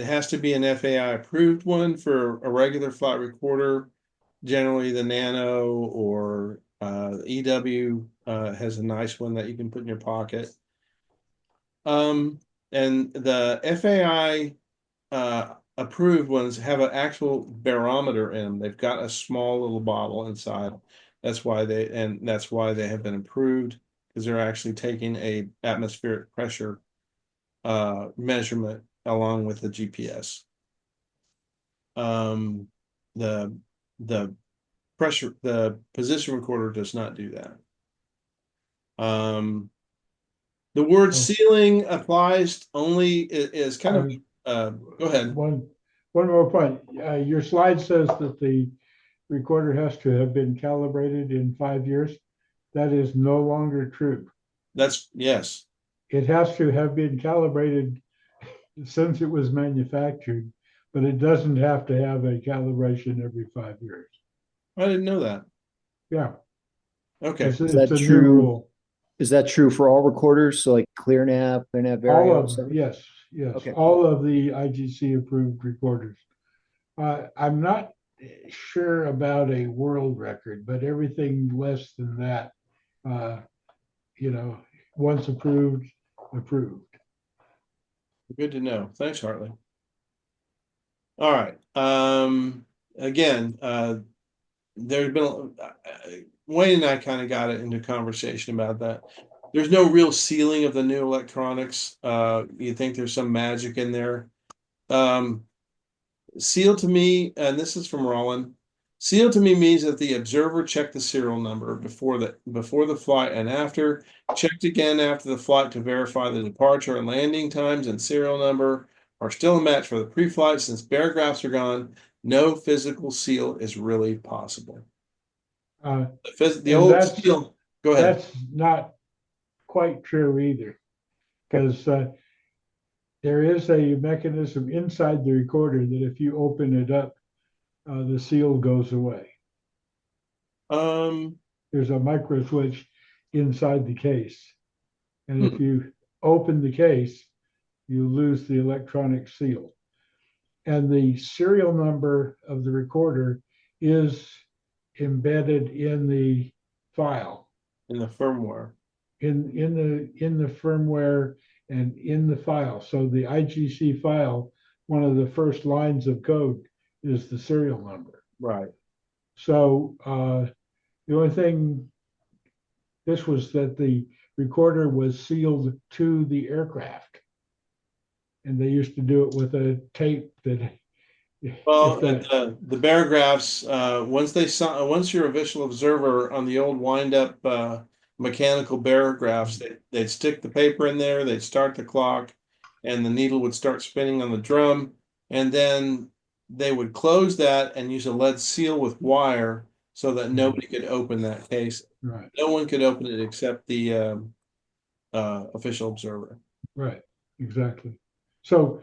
S1: has to be an FAI approved one for a regular flight recorder. Generally, the Nano or EW has a nice one that you can put in your pocket. And the FAI approved ones have an actual barometer in them. They've got a small little bottle inside. That's why they have been approved, because they're actually taking a atmospheric pressure measurement along with the GPS. The the position recorder does not do that. The word ceiling applies only is kind of go ahead.
S2: One more point. Your slide says that the recorder has to have been calibrated in 5 years. That is no longer true.
S1: That's yes.
S2: It has to have been calibrated since it was manufactured, but it doesn't have to have a calibration every 5 years.
S1: I didn't know that.
S2: Yeah.
S1: Okay.
S2: It's
S11: Is that
S2: a new
S11: true?
S2: rule.
S11: Is that true for all recorders? So like ClearNav
S2: All
S11: Vario,
S2: of
S11: etc.?
S2: yes,
S11: Okay.
S2: all of the IGC approved recorders. I'm not sure about a world record, but everything less than that, once approved.
S1: Good to know. Thanks, Hartley. All right. Again, there's been Wayne and I kind of got into conversation about that. There's no real sealing of the new electronics. You think there's some magic in there. Seal to me, and this is from Roland. Seal to me means that the observer checked the serial number before the flight and after, checked again after the flight to verify the departure and landing times and serial number are still a match for the pre-flight. Since barographs are gone, no physical seal is really possible. The old seal. Go ahead.
S2: That's not quite true either, because there is a mechanism inside the recorder that if you open it up, the seal goes away. There's a micro switch inside the case, and if you open the case, you lose the electronic seal. And the serial number of the recorder is embedded in the file,
S1: in the firmware,
S2: in the firmware and in the file. So the IGC file, one of the first lines of code is the serial number.
S1: Right.
S2: So the only thing this was that the recorder was sealed to the aircraft, and they used to do it with a tape that.
S1: Well, the barographs, once you're a visual observer on the old wind-up mechanical barographs, they'd stick the paper in there, they'd start the clock, and the needle would start spinning on the drum, and then they would close that and use a lead seal with wire so that nobody could open that case.
S2: Right.
S1: No one could open it except the official observer.
S2: Right. Exactly. So.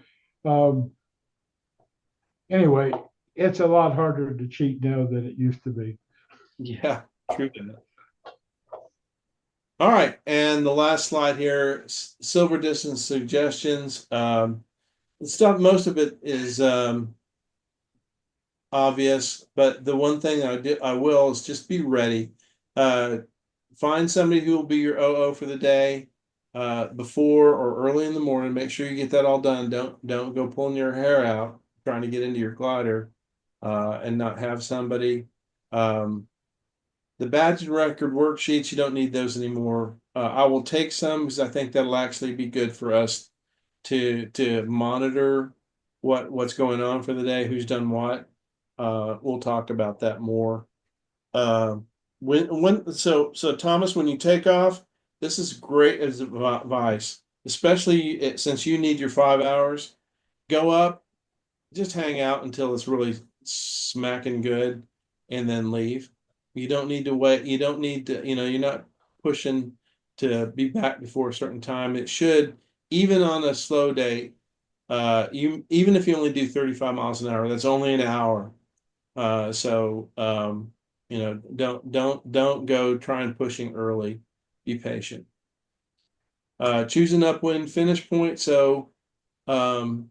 S2: Anyway, it's a lot harder to cheat now than it used to be.
S1: Yeah, true that. All right, and the last slide here, silver distance suggestions. Stuff, most of it is obvious, but the one thing I will is just be ready. Find somebody who will be your OO for the day before or early in the morning. Make sure you get that all done. Don't go pulling your hair out trying to get into your glider and not have somebody. The badge and record worksheets, you don't need those anymore. I will take some because I think that'll actually be good for us to monitor what's going on for the day, who's done what. We'll talk about that more. So Thomas, when you take off, this is great as advice, especially since you need your 5 hours. Go up, just hang out until it's really smacking good, and then leave. You don't need to wait. You don't need to, you're not pushing to be back before a certain time. It should, even on a slow day, even if you only do 35 miles an hour, that's only an hour. Don't go trying pushing early. Be patient. Choose an upwind finish point. So um,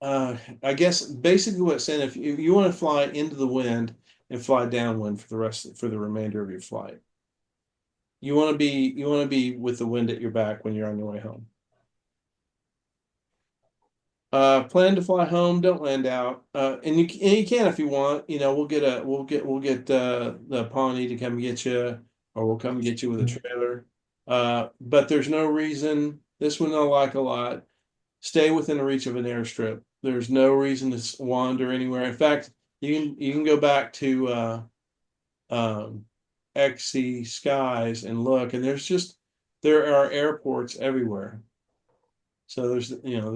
S1: I guess basically what it's saying, if you want to fly into the wind and fly downwind for the remainder of your flight, you want to be with the wind at your back when you're on your way home. Plan to fly home, don't land out. And you can if you want. We'll get the Pawnee to come get you, or we'll come get you with a trailer. But there's no reason. This one I like a lot. Stay within the reach of an airstrip. There's no reason to wander anywhere. In fact, you can go back to XC skies and look, and there are airports everywhere. So there's no.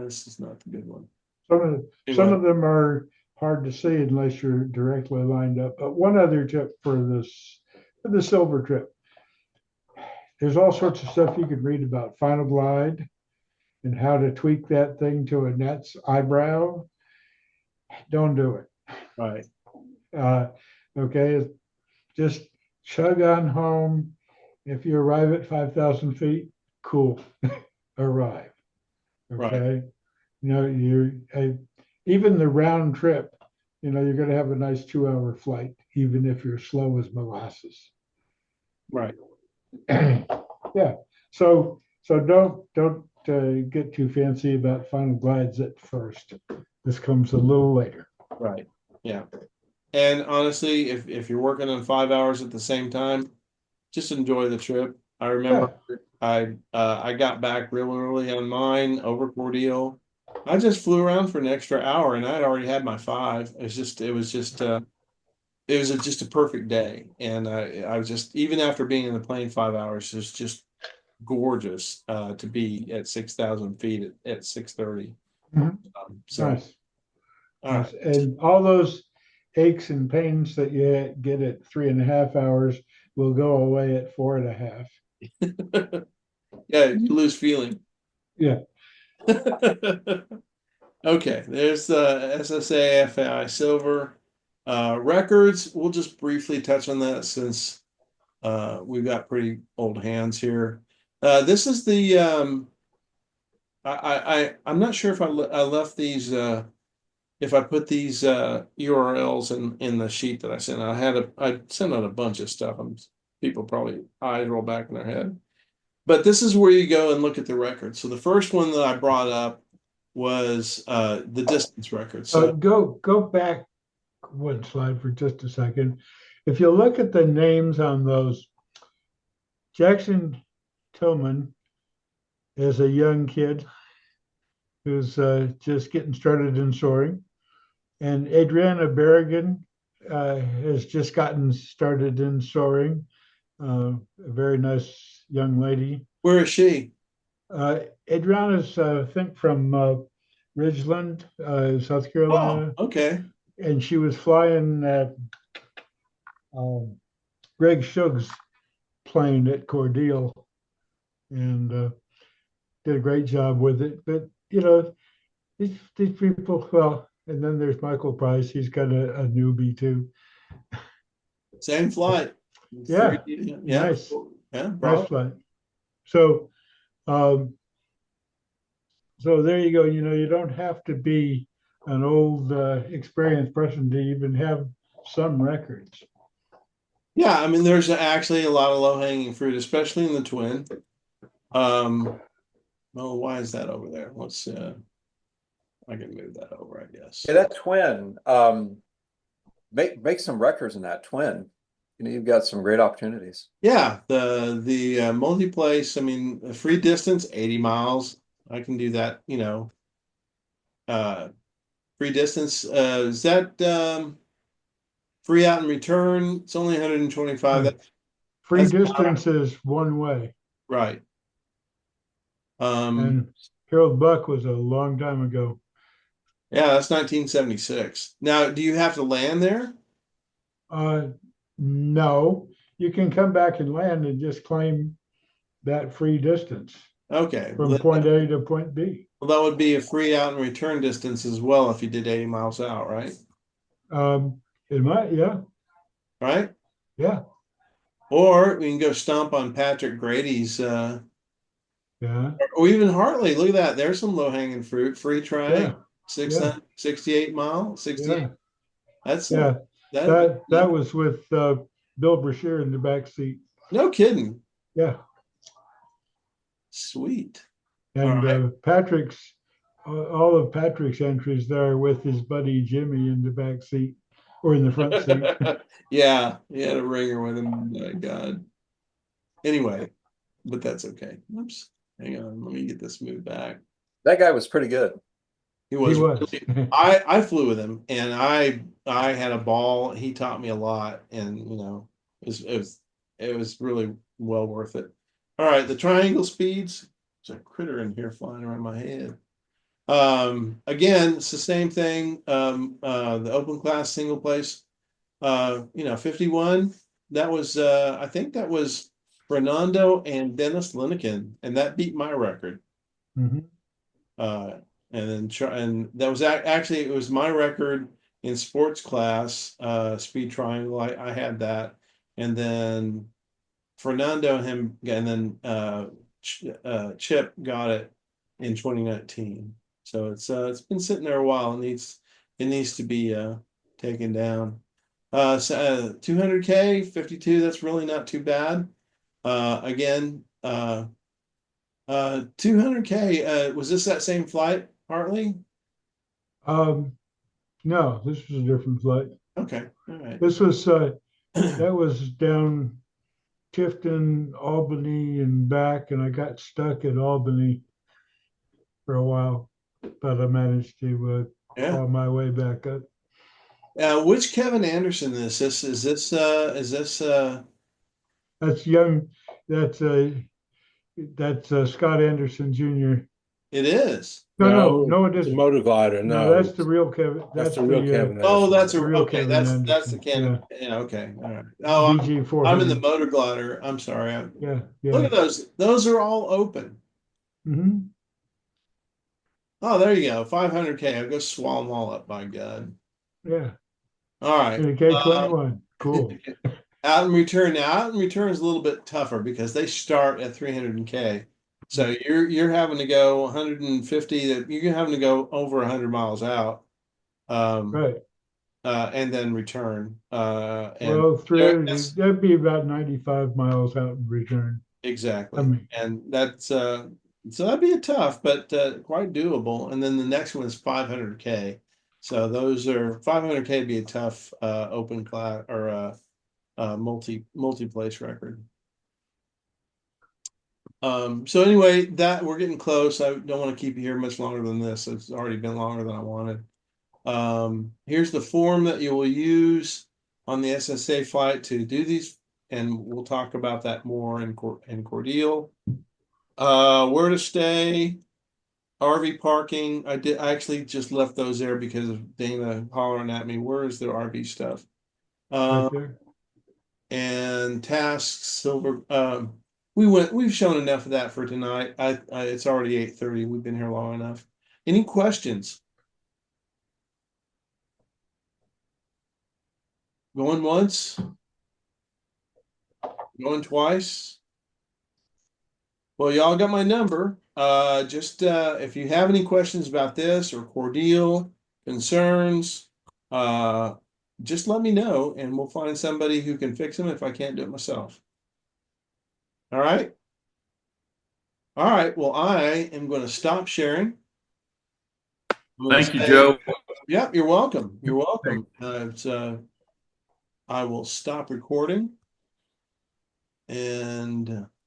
S1: This is not the good one.
S2: Some of them are hard to see unless you're directly lined up. But one other tip for the silver trip. There's all sorts of stuff you could read about final glide and how to tweak that thing to a net's eyebrow. Don't do it.
S1: Right.
S2: Okay, just chug on home. If you arrive at 5,000 feet, cool, arrive. Okay, even the round trip, you're going to have a nice 2-hour flight, even if you're slow as molasses.
S1: Right.
S2: Yeah. So don't get too fancy about final glides at first. This comes a little later.
S1: Right. Yeah. And honestly, if you're working on 5 hours at the same time, just enjoy the trip. I remember I got back real early on mine over Cordele. I just flew around for an extra hour, and I'd already had my 5. It was just a perfect day, and I was just, even after being in the plane 5 hours, it was just gorgeous to be at 6,000 feet at 6:30. So
S2: Nice.
S1: all
S2: Nice.
S1: right.
S2: And all those aches and pains that you get at 3.5 hours will go away at 4.5.
S1: Yeah, you lose feeling.
S2: Yeah.
S1: Okay, there's the SSA FAI silver records. We'll just briefly touch on that since we've got pretty old hands here. This is the I'm not sure if I left these if I put these URLs in the sheet that I sent. I sent out a bunch of stuff. People probably eyes roll back in their head. But this is where you go and look at the record. So the first one that I brought up was the distance record. So
S2: go back one slide for just a second. If you look at the names on those, Jackson Tillman is a young kid who's just getting started in soaring, and Adriana Berrigan has just gotten started in soaring. A very nice young lady.
S1: Where is she?
S2: Adriana's, I think, from Ridgeland, South Carolina.
S1: Oh, okay.
S2: And she was flying Greg Shug's plane at Cordele, and did a great job with it. But these people, well, and then there's Michael Price. He's got a newbie too.
S1: Same flight.
S2: Yeah.
S1: Yeah.
S2: Nice.
S1: Yeah.
S2: Nice flight. So, so there you go. You don't have to be an old, experienced person to even have some records.
S1: Yeah, I mean, there's actually a lot of low-hanging fruit, especially in the twin. Well, why is that over there? Let's I can move that over, I guess.
S9: Yeah, that twin, make some records in that twin. You've got some great opportunities.
S1: Yeah, the multi-place, I mean, the free distance, 80 miles. I can do that, free distance. Is that free out and return? It's only 125.
S2: Free
S1: That's
S2: distance is one way.
S1: right.
S2: And Harold Buck was a long time ago.
S1: Yeah, that's 1976. Now, do you have to land there?
S2: No, you can come back and land and just claim that free distance
S1: Okay.
S2: from point A to point B.
S1: Well, that would be a free out and return distance as well if you did 80 miles out, right?
S2: It might, yeah,
S1: Right?
S2: yeah,
S1: Or we can go stomp on Patrick Grady's
S2: yeah,
S1: or even Hartley. Look at that. There's some low-hanging fruit. Free triangle,
S2: yeah,
S1: 68 mile, 68.
S2: yeah,
S1: That's
S2: yeah. That was with Bill Brashear in the back seat.
S1: No kidding.
S2: Yeah.
S1: Sweet.
S2: And Patrick's all of Patrick's entries there with his buddy Jimmy in the back seat or in the front seat.
S1: Yeah, he had a ringer with him. My God. Anyway, but that's okay. Oops. Hang on. Let me get this moved back.
S9: That guy was pretty good.
S1: He was.
S2: He was.
S1: Really, I flew with him, and I had a ball. He taught me a lot, and it was really well worth it. All right, the triangle speeds. There's a critter in here flying around my head. Again, it's the same thing. The open class single place. 51. That was I think that was Fernando and Dennis Linekin, and that beat my record.
S2: Mhm.
S1: And that was actually it was my record in sports class, speed triangle. I had that, and then Fernando and then Chip got it in 2019. So it's been sitting there a while. It needs to be taken down. 200K 52. That's really not too bad. Again, 200K. Was this that same flight, Hartley?
S2: No, this was a different flight.
S1: Okay, all right.
S2: This was that was down Tifton, Albany, and back, and I got stuck at Albany for a while, but I managed to claw my way back up.
S1: Which Kevin Anderson is this? Is this
S2: That's young. That's Scott Anderson Jr.
S1: It is.
S2: No, it
S3: it's a
S2: isn't.
S3: motor glider.
S2: No,
S3: No,
S2: that's the real Kevin.
S3: that's the real Kevin.
S1: Oh, that's
S2: the real
S1: okay.
S2: Kevin
S1: That's the
S2: Anderson.
S1: Kevin. Yeah. Okay. All right. Oh,
S2: DG400.
S1: I'm in the motor glider. I'm sorry.
S2: Yeah.
S1: Look at those. Those are all open.
S2: Mm-hmm.
S1: Oh, there you go. 500K. I'll go swallow them all up. By God.
S2: Yeah.
S1: All right.
S2: In a K21. Cool.
S1: Out and return. Now, out and return is a little bit tougher because they start at 300K. So you're having to go 150. You're having to go over 100 miles out.
S2: Right.
S1: And then return.
S2: Well, 300. That'd be about 95 miles out in return.
S1: Exactly. And that's so that'd be a tough, but quite doable. And then the next one is 500K. So those are 500K would be a tough open class or multi-place record. So anyway, that we're getting close. I don't want to keep you here much longer than this. It's already been longer than I wanted. Here's the form that you will use on the SSA flight to do these, and we'll talk about that more in Cordeal. Where to stay, RV parking. I actually just left those there because of Dana hollering at me. Where is the RV stuff?
S2: Right there.
S1: And tasks, silver. We've shown enough of that for tonight. It's already 8:30. We've been here long enough. Any questions? Going once? Going twice? Well, y'all got my number. Just if you have any questions about this or Cordeal concerns, just let me know and we'll find somebody who can fix them if I can't do it myself. All right. All right. Well, I am going to stop sharing.
S7: Thank you, Joe.
S1: Yep, you're welcome. You're welcome. I will stop recording and